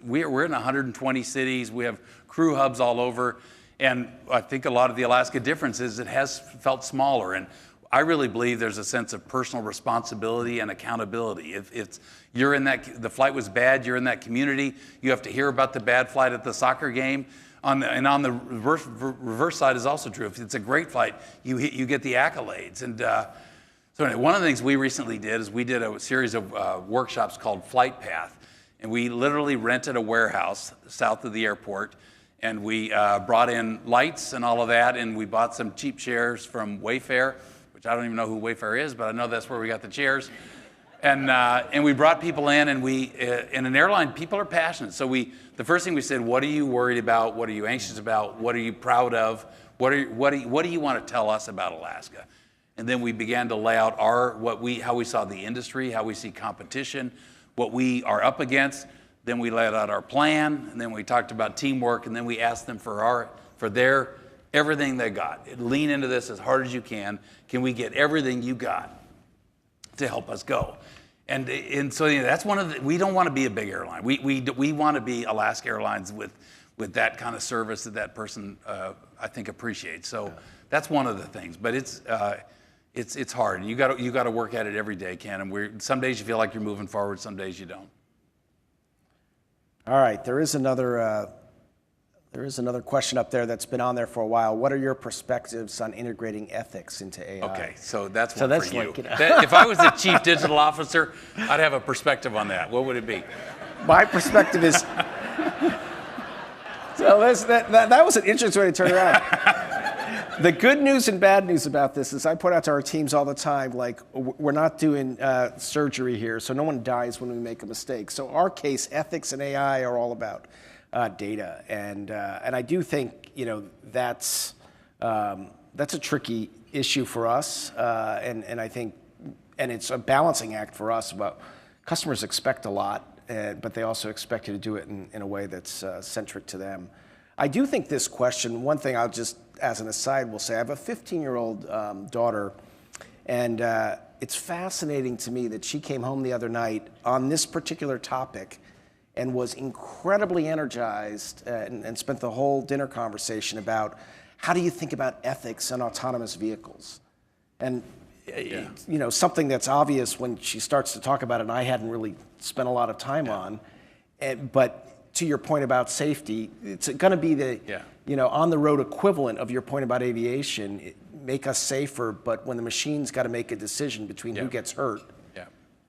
We're in 120 cities. We have crew hubs all over. And I think a lot of the Alaska difference is it has felt smaller. And I really believe there's a sense of personal responsibility and accountability. If you're in the flight was bad, you're in that community, you have to hear about the bad flight at the soccer game. On the reverse side is also true. If it's a great flight, you get the accolades. And so anyway, one of the things we recently did is we did a series of workshops called Flight Path. And we literally rented a warehouse south of the airport. And we brought in lights and all of that. And we bought some cheap chairs from Wayfair, which I don't even know who Wayfair is, but I know that's where we got the chairs. And we brought people in, and in an airline, people are passionate. So the first thing we said, what are you worried about? What are you anxious about? What are you proud of? What do you want to tell us about Alaska? And then we began to lay out how we saw the industry, how we see competition, what we are up against. Then we laid out our plan, and then we talked about teamwork, and then we asked them for their everything they got. Lean into this as hard as you can. Can we get everything you got? to help us go. And so that's one of the, we don't want to be a big airline. We want to be Alaska Airlines with that kind of service that person I think appreciates. So that's one of the things. But it's hard. You got to work at it every day, Ken. And some days you feel like you're moving forward, some days you don't. All right, there is another question up there that's been on there for a while. What are your perspectives on integrating ethics into AI? Okay, so that's for you. Like, you know. If I was the chief digital officer, I'd have a perspective on that. What would it be? My perspective is. So that was an interesting way to turn around. The good news and bad news about this is I point out to our teams all the time, like, we're not doing surgery here, so no one dies when we make a mistake. So our case, ethics and AI are all about data, and I do think that's a tricky issue for us, and I think it's a balancing act for us. About customers expect a lot, but they also expect you to do it in a way that's centric to them. I do think this question, one thing I'll just, as an aside, will say, I have a 15-year-old daughter, and it's fascinating to me that she came home the other night on this particular topic and was incredibly energized and spent the whole dinner conversation about how do you think about ethics and autonomous vehicles? And something that's obvious when she starts to talk about it, and I hadn't really spent a lot of time on, but to your point about safety, it's going to be the on the road equivalent of your point about aviation. Make us safer, but when the machine's got to make a decision between who gets hurt,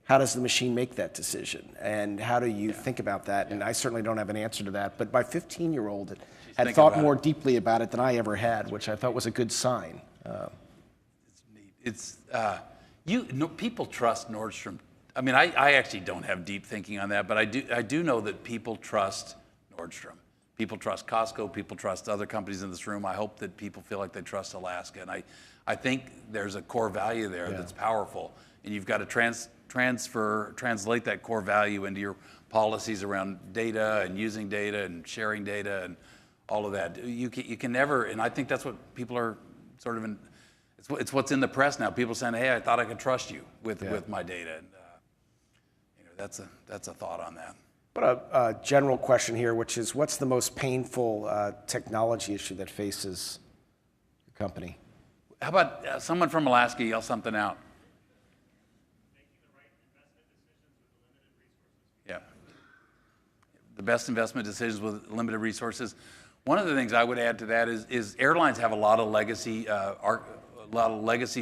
how does the machine make that decision, and how do you think about that? And I certainly don't have an answer to that. But my 15-year-old had thought more deeply about it than I ever had, which I thought was a good sign. It's people trust Nordstrom. I mean, I actually don't have deep thinking on that, but I do know that people trust Nordstrom. People trust Costco. People trust other companies in this room. I hope that people feel like they trust Alaska, and I think there's a core value there that's powerful, and you've got to translate that core value into your policies around data and using data and sharing data and all of that. You can never, and I think that's what people are sort of in. It's what's in the press now. People saying, "Hey, I thought I could trust you with my data." And, that's a thought on that. But a general question here, which is, what's the most painful technology issue that faces your company? How about someone from Alaska yell something out? The best investment decisions with limited resources. One of the things I would add to that is airlines have a lot of legacy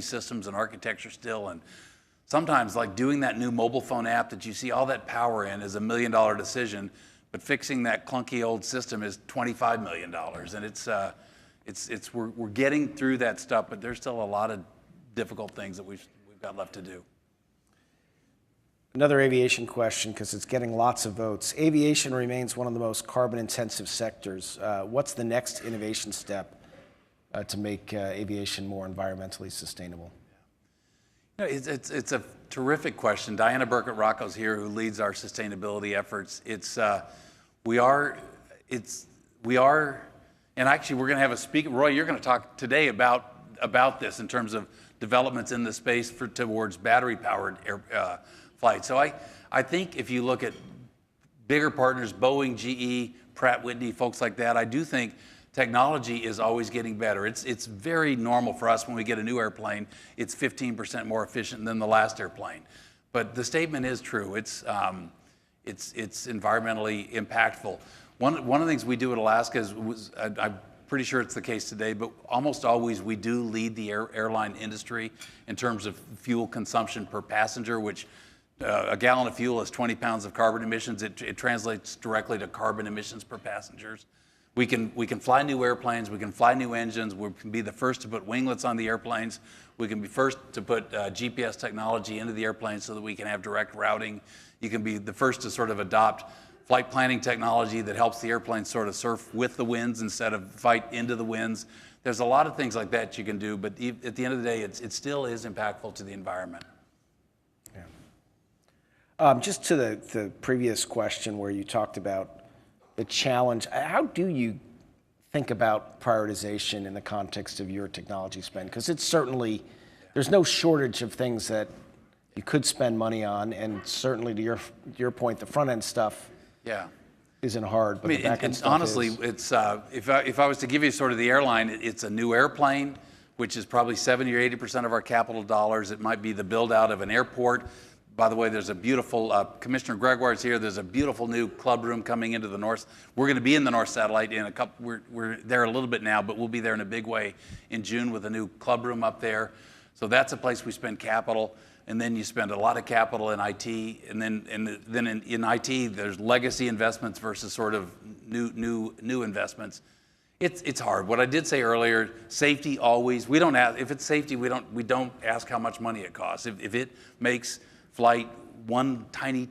systems and architecture still, and sometimes, like doing that new mobile phone app that you see all that power in is $1 million decision, but fixing that clunky old system is $25 million. And we're getting through that stuff, but there's still a lot of difficult things that we've got left to do. Another aviation question, because it's getting lots of votes. Aviation remains one of the most carbon-intensive sectors. What's the next innovation step to make aviation more environmentally sustainable? It's a terrific question. Diana Burkett-Rocco's here, who leads our sustainability efforts. We are, and actually we're going to have a speaker. Roy, you're going to talk today about this in terms of developments in the space towards battery-powered flights. So I think if you look at bigger partners, Boeing, GE, Pratt Whitney, folks like that, I do think technology is always getting better. It's very normal for us when we get a new airplane, it's 15% more efficient than the last airplane. But the statement is true. It's environmentally impactful. One of the things we do at Alaska is, I'm pretty sure it's the case today, but almost always we do lead the airline industry in terms of fuel consumption per passenger, which a gallon of fuel is 20 pounds of carbon emissions. It translates directly to carbon emissions per passengers. We can fly new airplanes, we can fly new engines, we can be the first to put winglets on the airplanes, we can be first to put GPS technology into the airplanes so that we can have direct routing. You can be the first to sort of adopt flight planning technology that helps the airplane sort of surf with the winds instead of fight into the winds. There's a lot of things like that you can do, but at the end of the day, it still is impactful to the environment. Just to the previous question where you talked about the challenge, how do you think about prioritization in the context of your technology spend? Because it's certainly, there's no shortage of things that you could spend money on, and certainly to your point, the front end stuff isn't hard, but the back end stuff honestly, is. it's if I was to give you sort of the airline, it's a new airplane, which is probably 70 or 80% of our capital dollars. It might be the build out of an airport. By the way, there's a beautiful, Commissioner Gregoire is here, there's a beautiful new club room coming into the north. We're going to be in the North Satellite in a couple, we're there a little bit now, but we'll be there in a big way in June with a new club room up there. So that's a place we spend capital, and then you spend a lot of capital in IT, and then in IT, there's legacy investments versus sort of new investments. It's hard. What I did say earlier, safety always, we don't ask, if it's safety, we don't ask how much money it costs. If it makes flight one tiny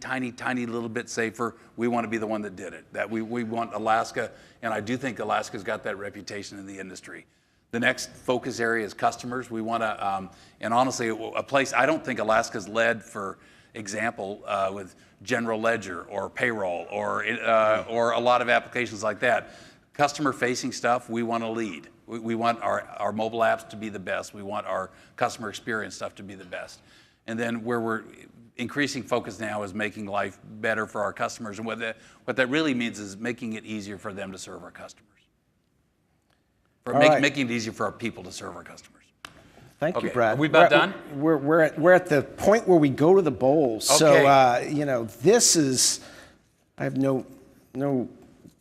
little bit safer, we want to be the one that did it. That we want Alaska, and I do think Alaska's got that reputation in the industry. The next focus area is customers. We want to, and honestly, a place, I don't think Alaska's led, for example, with general ledger or payroll or a lot of applications like that. Customer-facing stuff, we want to lead. We want our mobile apps to be the best. We want our customer experience stuff to be the best. And then where we're increasing focus now is making life better for our customers. And what that really means is making it easier for them to serve our customers. Making it easier for our people to serve our customers. Thank you, Brad. Are we about done? We're at the point where we go to the bowls. Okay. So, this is, I have no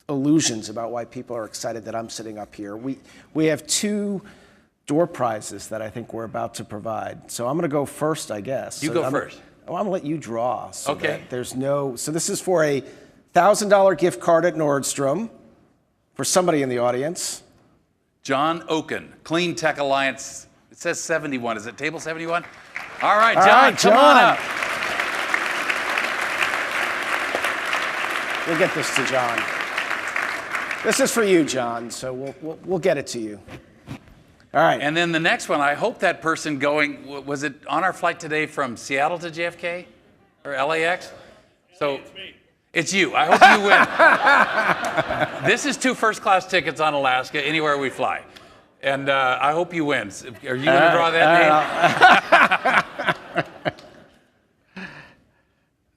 illusions about why people are excited that I'm sitting up here. We have 2 door prizes that I think we're about to provide. So I'm going to go first, I guess. You go first. I'm going to let you draw. So okay. So this is for a $1,000 gift card at Nordstrom for somebody in the audience. John Oken, Clean Tech Alliance. It says 71. Is it table 71? All right, John, come on up. We'll get this to John. This is for you, John, so we'll get it to you. All right. And then the next one, I hope that person going, was it on our flight today from Seattle to JFK or LAX? So it's me. It's you. I hope you win. This is 2 first-class tickets on Alaska, anywhere we fly. And I hope you win. Are you going to draw that name?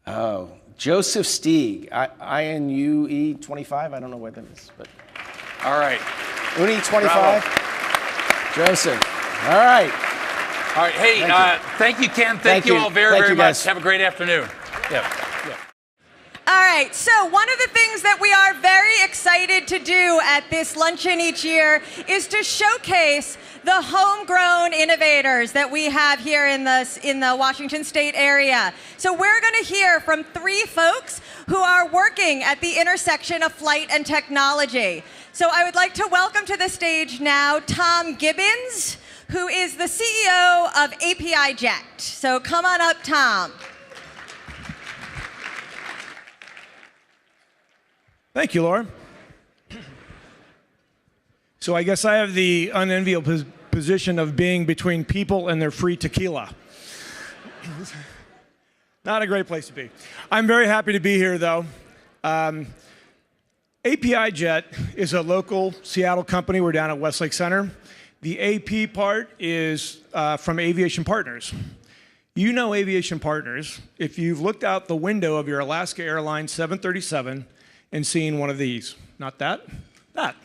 Oh, Joseph Stieg, INUE 25. I don't know what that is, but. All right. Uni 25. Bravo. Joseph. All right. All right. Hey, thank you, Ken. Thank you all very much. Have a great afternoon. Yeah. All right, so one of the things that we are very excited to do at this luncheon each year is to showcase the homegrown innovators that we have here in the Washington State area. So we're going to hear from 3 folks who are working at the intersection of flight and technology. So I would like to welcome to the stage now Tom Gibbons, who is the CEO of API Jet. So come on up, Tom. Thank you, Laura. So I guess I have the unenviable position of being between people and their free tequila. Not a great place to be. I'm very happy to be here, though. API Jet is a local Seattle company. We're down at Westlake Center. The AP part is from Aviation Partners. You know Aviation Partners if you've looked out the window of your Alaska Airlines 737 and seen one of these. Not that, that.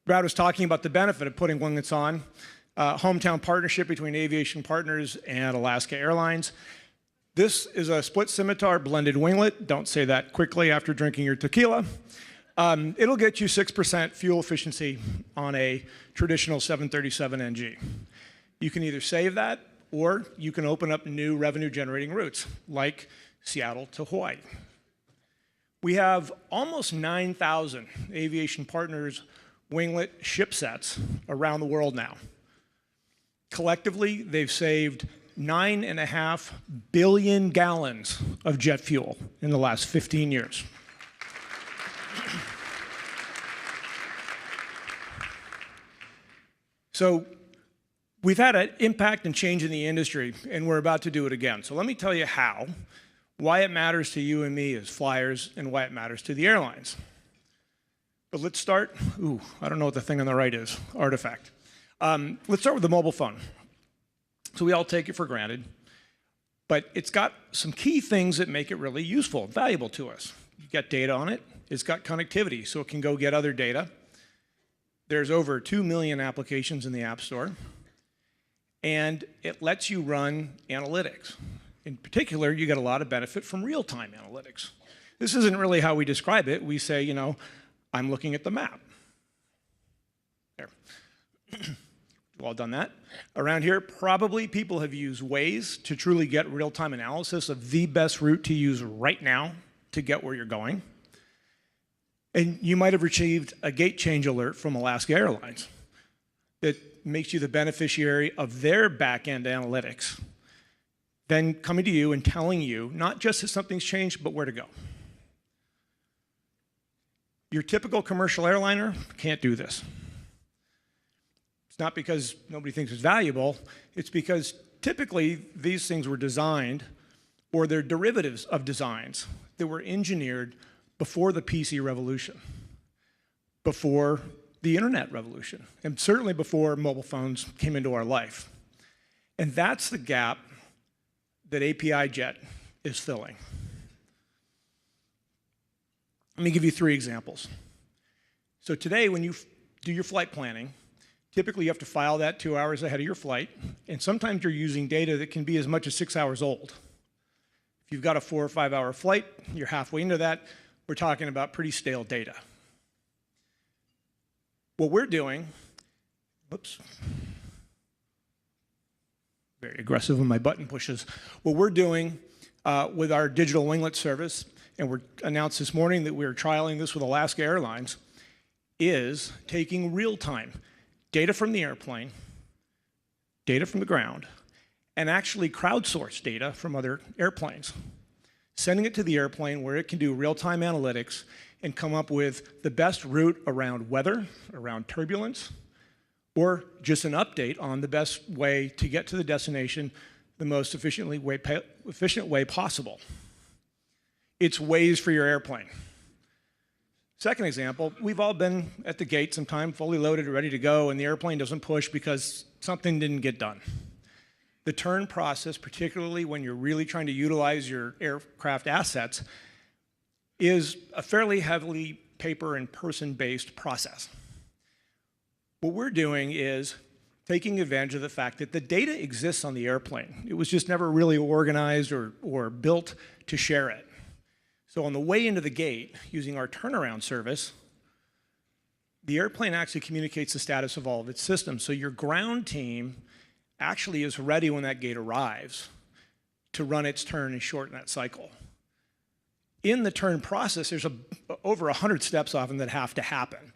Brad was talking about the benefit of putting one that's on. Hometown partnership between Aviation Partners and Alaska Airlines. This is a split scimitar blended winglet. Don't say that quickly after drinking your tequila. It'll get you 6% fuel efficiency on a traditional 737 NG. You can either save that, or you can open up new revenue generating routes, like Seattle to Hawaii. We have almost 9,000 Aviation Partners winglet ship sets around the world now. Collectively, they've saved 9.5 billion gallons of jet fuel in the last 15 years. So we've had an impact and change in the industry, and we're about to do it again. So let me tell you how, why it matters to you and me as flyers, and why it matters to the airlines. But let's start, I don't know what the thing on the right is, artifact. Let's start with the mobile phone. So we all take it for granted. But it's got some key things that make it really useful, valuable to us. You get data on it. It's got connectivity, so it can go get other data. There's over 2 million applications in the App Store. And it lets you run analytics. In particular, you get a lot of benefit from real-time analytics. This isn't really how we describe it. We say, you know, I'm looking at the map. There. We've all done that. Around here, probably people have used Waze to truly get real-time analysis of the best route to use right now to get where you're going. And you might have received a gate change alert from Alaska Airlines that makes you the beneficiary of their back-end analytics, then coming to you and telling you not just that something's changed, but where to go. Your typical commercial airliner can't do this. It's not because nobody thinks it's valuable, it's because typically these things were designed, or they're derivatives of designs that were engineered before the PC revolution, before the internet revolution, and certainly before mobile phones came into our life. And that's the gap that API Jet is filling. Let me give you 3 examples. So today, when you do your flight planning, typically you have to file that 2 hours ahead of your flight, and sometimes you're using data that can be as much as 6 hours old. If you've got a 4 or 5 hour flight, you're halfway into that, we're talking about pretty stale data. What we're doing, whoops, very aggressive when my button pushes. What we're doing with our digital winglet service, and we're announced this morning that we're trialing this with Alaska Airlines, is taking real-time data from the airplane, data from the ground, and actually crowdsource data from other airplanes, sending it to the airplane where it can do real-time analytics and come up with the best route around weather, around turbulence, or just an update on the best way to get to the destination the most efficient way possible. It's Waze for your airplane. Second example, we've all been at the gate sometime, fully loaded, ready to go, and the airplane doesn't push because something didn't get done. The turn process, particularly when you're really trying to utilize your aircraft assets, is a fairly heavily paper and person-based process. What we're doing is taking advantage of the fact that the data exists on the airplane. It was just never really organized or built to share it. So on the way into the gate, using our turnaround service, the airplane actually communicates the status of all of its systems. So your ground team actually is ready when that gate arrives to run its turn and shorten that cycle. In the turn process, there's over 100 steps often that have to happen.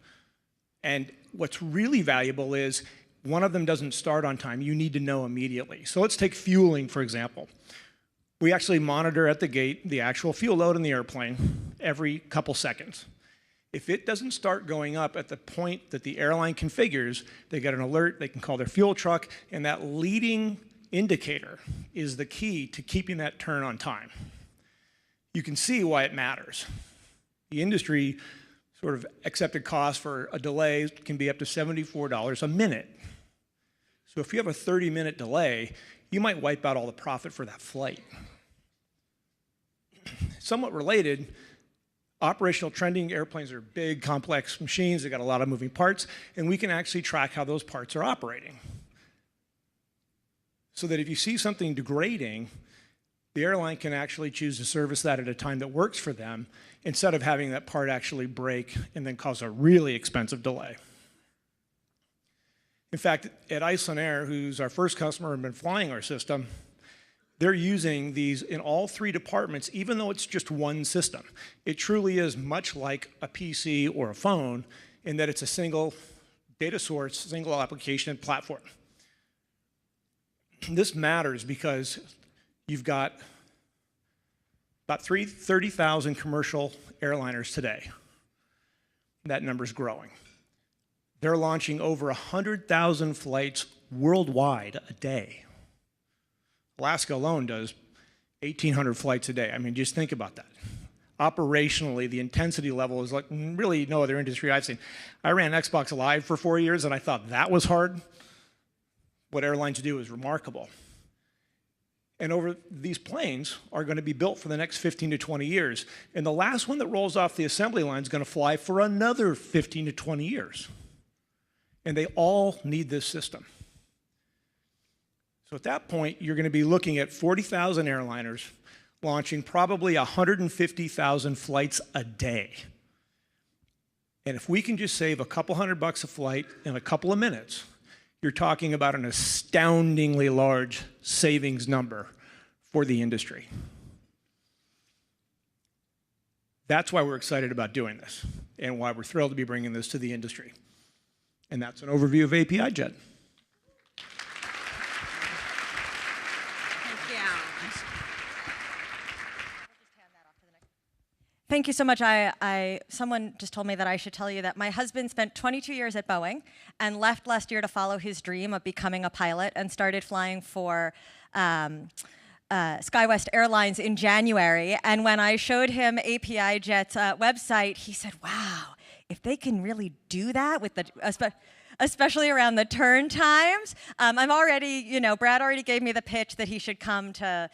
And what's really valuable is one of them doesn't start on time. You need to know immediately. So let's take fueling, for example. We actually monitor at the gate the actual fuel load in the airplane every couple seconds. If it doesn't start going up at the point that the airline configures, they get an alert, they can call their fuel truck, and that leading indicator is the key to keeping that turn on time. You can see why it matters. The industry sort of accepted cost for a delay can be up to $74 a minute. So if you have a 30-minute delay, you might wipe out all the profit for that flight. Somewhat related, operational trending airplanes are big, complex machines. They've got a lot of moving parts, and we can actually track how those parts are operating. So that if you see something degrading, the airline can actually choose to service that at a time that works for them instead of having that part actually break and then cause a really expensive delay. In fact, at Iceland Air, who's our first customer and been flying our system, they're using these in all 3 departments, even though it's just one system. It truly is much like a PC or a phone in that it's a single data source, single application platform. This matters because you've got about 30,000 commercial airliners today. That number's growing. They're launching over 100,000 flights worldwide a day. Alaska alone does 1,800 flights a day. I mean, just think about that. Operationally, the intensity level is like really no other industry I've seen. I ran Xbox Live for 4 years, and I thought that was hard. What airlines do is remarkable. And these planes are going to be built for the next 15 to 20 years. And the last one that rolls off the assembly line is going to fly for another 15 to 20 years. And they all need this system. So at that point, you're going to be looking at 40,000 airliners launching probably 150,000 flights a day. And if we can just save a couple $100 a flight in a couple of minutes, you're talking about an astoundingly large savings number for the industry. That's why we're excited about doing this and why we're thrilled to be bringing this to the industry. And that's an overview of API Jet. Thank you so much. Someone just told me that I should tell you that my husband spent 22 years at Boeing and left last year to follow his dream of becoming a pilot and started flying for SkyWest Airlines in January. And when I showed him API Jet's website, he said, wow, if they can really do that with the, especially around the turn times. I'm already, Brad already gave me the pitch that he should come to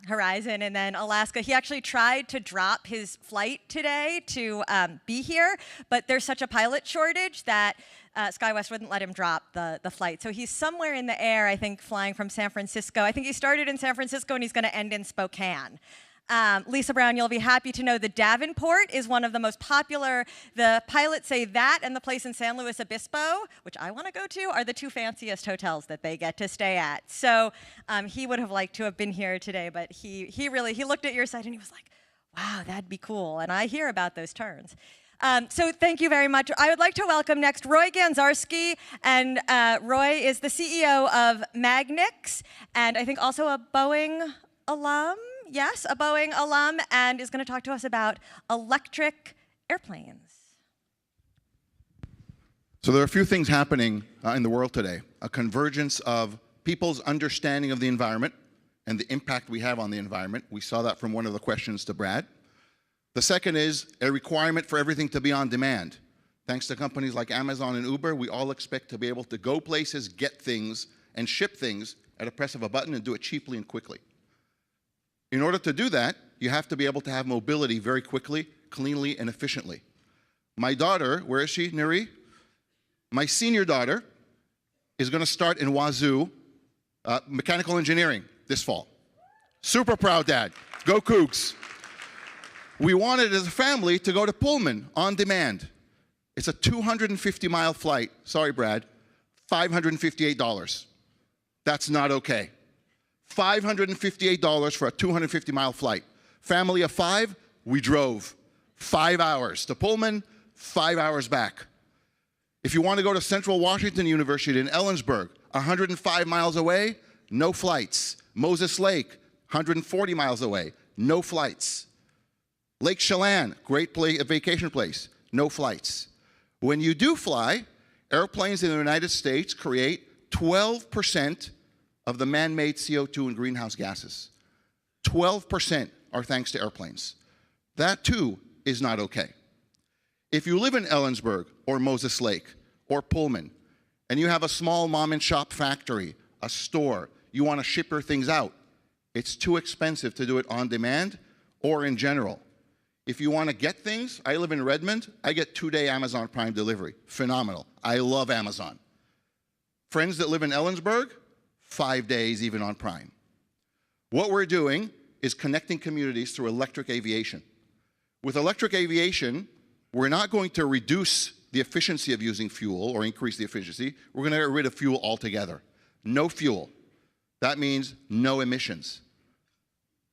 Horizon and then Alaska. He actually tried to drop his flight today to be here, but there's such a pilot shortage that SkyWest wouldn't let him drop the flight. So he's somewhere in the air, I think, flying from San Francisco. I think he started in San Francisco and he's going to end in Spokane. Lisa Brown, you'll be happy to know the Davenport is one of the most popular. The pilots say that and the place in San Luis Obispo, which I want to go to, are the two fanciest hotels that they get to stay at. So he would have liked to have been here today, but he looked at your site and he was like, wow, that'd be cool. And I hear about those turns. So thank you very much. I would like to welcome next Roy Ganzarski, and Roy is the CEO of Magnix, and I think also a Boeing alum. Yes, a Boeing alum, and is going to talk to us about electric airplanes. So there are a few things happening in the world today. A convergence of people's understanding of the environment and the impact we have on the environment. We saw that from one of the questions to Brad. The second is a requirement for everything to be on demand. Thanks to companies like Amazon and Uber, we all expect to be able to go places, get things, and ship things at a press of a button and do it cheaply and quickly. In order to do that, you have to be able to have mobility very quickly, cleanly, and efficiently. My daughter, where is she, Neri? My senior daughter is going to start in Wazoo mechanical engineering this fall. Super proud dad. Go Cougs. We wanted as a family to go to Pullman on demand. It's a 250-mile flight. Sorry, Brad. $558. That's not okay. $558 for a 250-mile flight. Family of 5, we drove 5 hours to Pullman, 5 hours back. If you want to go to Central Washington University in Ellensburg, 105 miles away, no flights. Moses Lake, 140 miles away, no flights. Lake Chelan, great vacation place, no flights. When you do fly, airplanes in the United States create 12% of the man-made CO2 and greenhouse gases. 12% are thanks to airplanes. That too is not okay. If you live in Ellensburg or Moses Lake or Pullman, and you have a small mom and shop factory, a store, you want to ship your things out, it's too expensive to do it on demand or in general. If you want to get things, I live in Redmond, I get 2-day Amazon Prime delivery. Phenomenal. I love Amazon. Friends that live in Ellensburg, 5 days even on Prime. What we're doing is connecting communities through electric aviation. With electric aviation, we're not going to reduce the efficiency of using fuel or increase the efficiency. We're going to get rid of fuel altogether. No fuel. That means no emissions.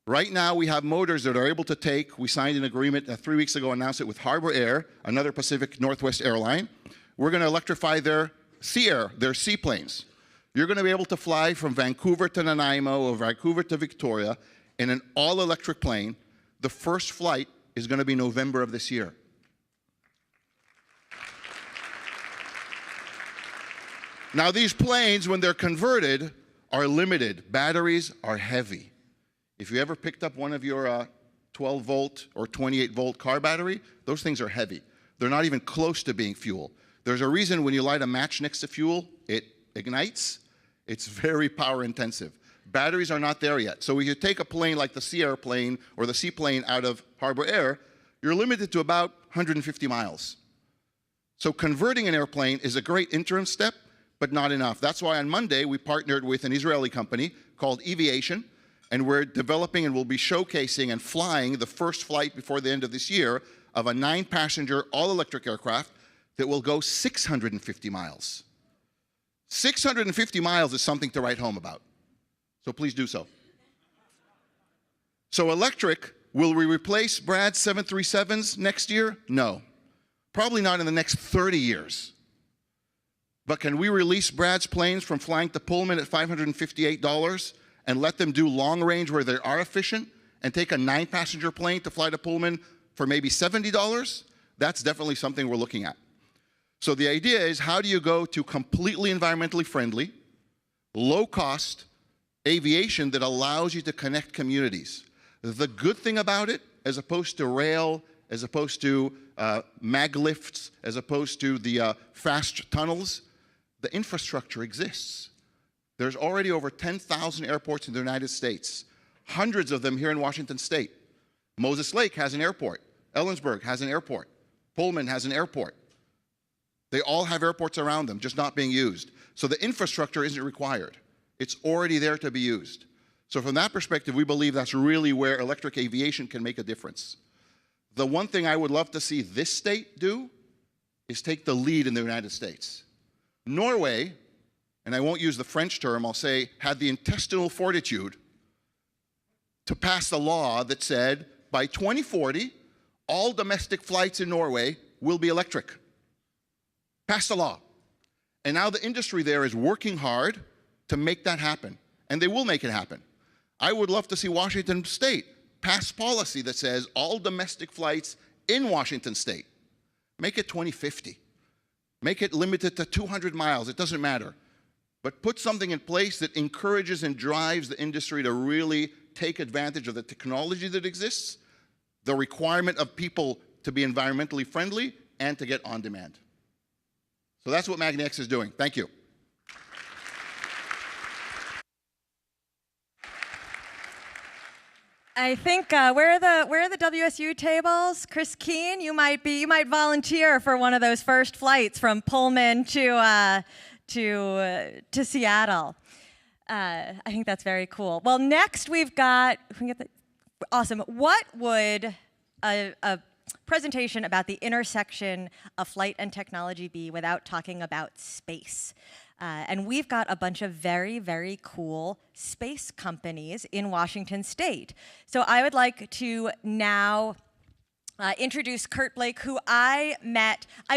Right now, we have motors that are able to take, we signed an agreement 3 weeks ago, announced it with Harbor Air, another Pacific Northwest airline. We're going to electrify their seaplanes. You're going to be able to fly from Vancouver to Nanaimo or Vancouver to Victoria in an all-electric plane. The first flight is going to be November of this year. Now, these planes, when they're converted, are limited. Batteries are heavy. If you ever picked up one of your 12-volt or 28-volt car battery, those things are heavy. They're not even close to being fuel. There's a reason when you light a match next to fuel, it ignites. It's very power intensive. Batteries are not there yet. So if you take a plane like the Sea Airplane or the Seaplane out of Harbor Air, you're limited to about 150 miles. So converting an airplane is a great interim step, but not enough. That's why on Monday we partnered with an Israeli company called Eviation, and we're developing and will be showcasing and flying the first flight before the end of this year of a 9-passenger all-electric aircraft that will go 650 miles. 650 miles is something to write home about. So please do so. So electric, will we replace Brad's 737s next year? No. Probably not in the next 30 years. But can we release Brad's planes from flying to Pullman at $558 and let them do long range where they are efficient and take a 9-passenger plane to fly to Pullman for maybe $70? That's definitely something we're looking at. So the idea is, how do you go to completely environmentally friendly, low-cost aviation that allows you to connect communities? The good thing about it, as opposed to rail, as opposed to mag lifts, as opposed to the fast tunnels, the infrastructure exists. There's already over 10,000 airports in the United States, hundreds of them here in Washington State. Moses Lake has an airport. Ellensburg has an airport. Pullman has an airport. They all have airports around them, just not being used. So the infrastructure isn't required. It's already there to be used. So from that perspective, we believe that's really where electric aviation can make a difference. The one thing I would love to see this state do is take the lead in the United States. Norway, and I won't use the French term, I'll say, had the intestinal fortitude to pass a law that said, by 2040, all domestic flights in Norway will be electric. Passed a law. And now the industry there is working hard to make that happen. And they will make it happen. I would love to see Washington State pass policy that says all domestic flights in Washington State, make it 2050. Make it limited to 200 miles, it doesn't matter. But put something in place that encourages and drives the industry to really take advantage of the technology that exists, the requirement of people to be environmentally friendly, and to get on demand. So that's what MagnaX is doing. Thank you. I think where are the WSU tables? Chris Keene, you might volunteer for one of those first flights from Pullman to Seattle. I think that's very cool. Well, next we've got, if we can get the, awesome. What would a presentation about the intersection of flight and technology be without talking about space? And we've got a bunch of very, very cool space companies in Washington State. So I would like to now introduce Kurt Blake, who I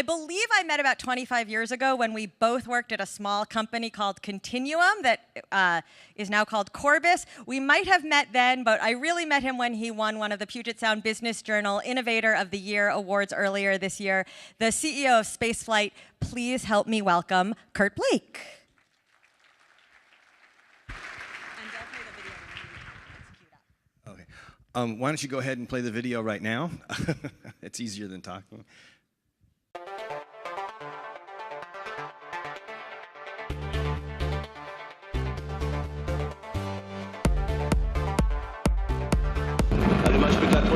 believe I met about 25 years ago when we both worked at a small company called Continuum that is now called Corbis. We might have met then, but I really met him when he won one of the Puget Sound Business Journal Innovator of the Year awards earlier this year. The CEO of Spaceflight, please help me welcome Kurt Blake. Why don't you go ahead and play the video right now? It's easier than talking. Allumage P80,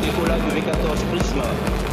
décollage du V14 Prisma.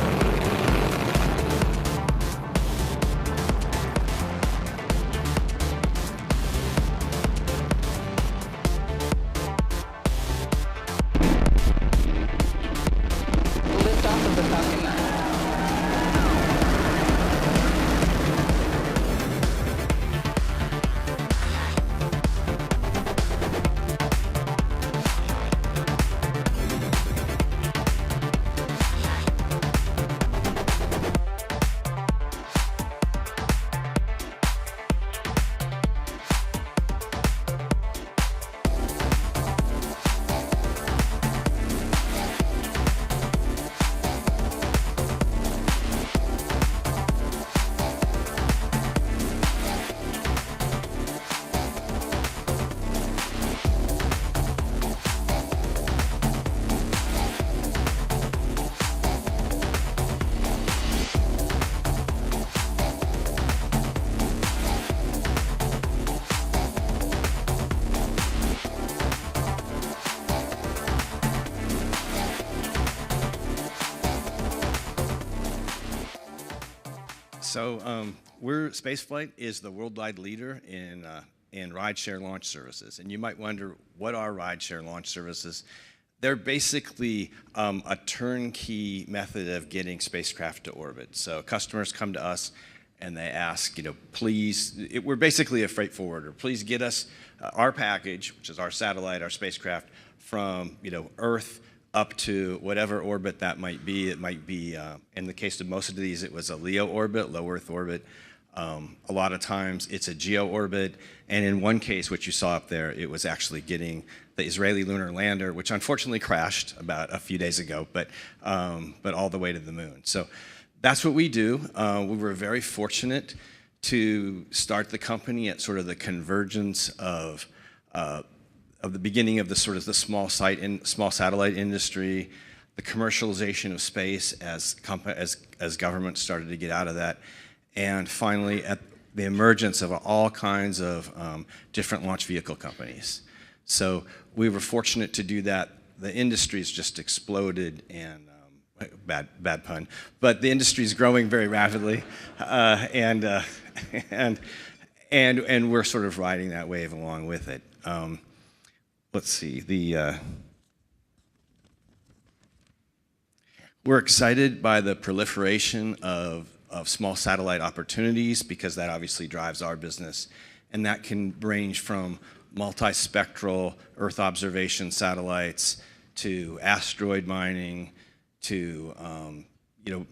So Spaceflight is the worldwide leader in rideshare launch services. And you might wonder, what are rideshare launch services? They're basically a turnkey method of getting spacecraft to orbit. So customers come to us and they ask, please, we're basically a freight forwarder. Please get us our package, which is our satellite, our spacecraft, from Earth up to whatever orbit that might be. It might be, in the case of most of these, it was a LEO orbit, low Earth orbit. A lot of times it's a GEO orbit, and in one case, which you saw up there, it was actually getting the Israeli lunar lander, which unfortunately crashed about a few days ago, but all the way to the moon. So that's what we do. We were very fortunate to start the company at sort of the convergence of the beginning of the sort of the small satellite industry, the commercialization of space as governments started to get out of that, and finally at the emergence of all kinds of different launch vehicle companies. So we were fortunate to do that. The industry's just exploded, and bad pun, but the industry's growing very rapidly, and we're sort of riding that wave along with it. Let's see, we're excited by the proliferation of small satellite opportunities, because that obviously drives our business, and that can range from multispectral Earth observation satellites to asteroid mining to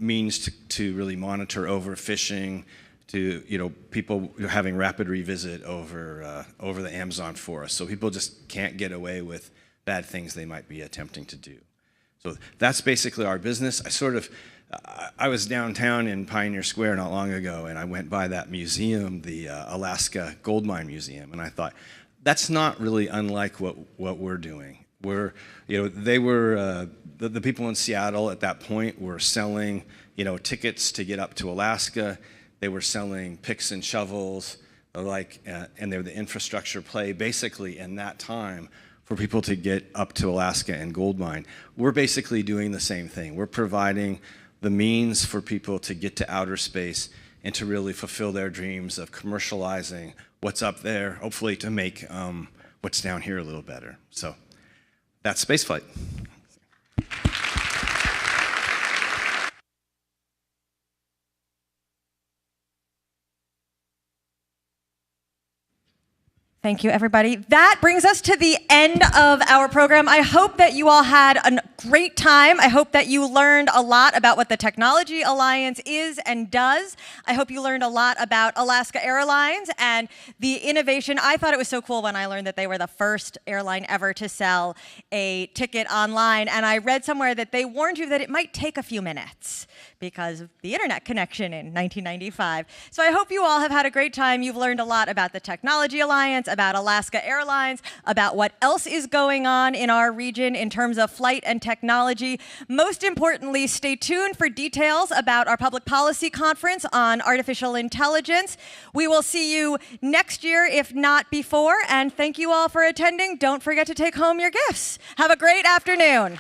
means to really monitor overfishing, to people having rapid revisit over the Amazon forest. So people just can't get away with bad things they might be attempting to do. So that's basically our business. I was downtown in Pioneer Square not long ago, and I went by that museum, the Alaska Gold Mine Museum, and I thought, that's not really unlike what we're doing. They were the people in Seattle at that point were selling tickets to get up to Alaska. They were selling picks and shovels, and they were the infrastructure play basically in that time for people to get up to Alaska and gold mine. We're basically doing the same thing. We're providing the means for people to get to outer space and to really fulfill their dreams of commercializing what's up there, hopefully to make what's down here a little better. So that's spaceflight. Thank you, everybody. That brings us to the end of our program. I hope that you all had a great time. I hope that you learned a lot about what the Technology Alliance is and does. I hope you learned a lot about Alaska Airlines and the innovation. I thought it was so cool when I learned that they were the first airline ever to sell a ticket online. And I read somewhere that they warned you that it might take a few minutes because of the internet connection in 1995. So I hope you all have had a great time. You've learned a lot about the Technology Alliance, about Alaska Airlines, about what else is going on in our region in terms of flight and technology. Most importantly, stay tuned for details about our public policy conference on artificial intelligence. We will see you next year, if not before, and thank you all for attending. Don't forget to take home your gifts. Have a great afternoon.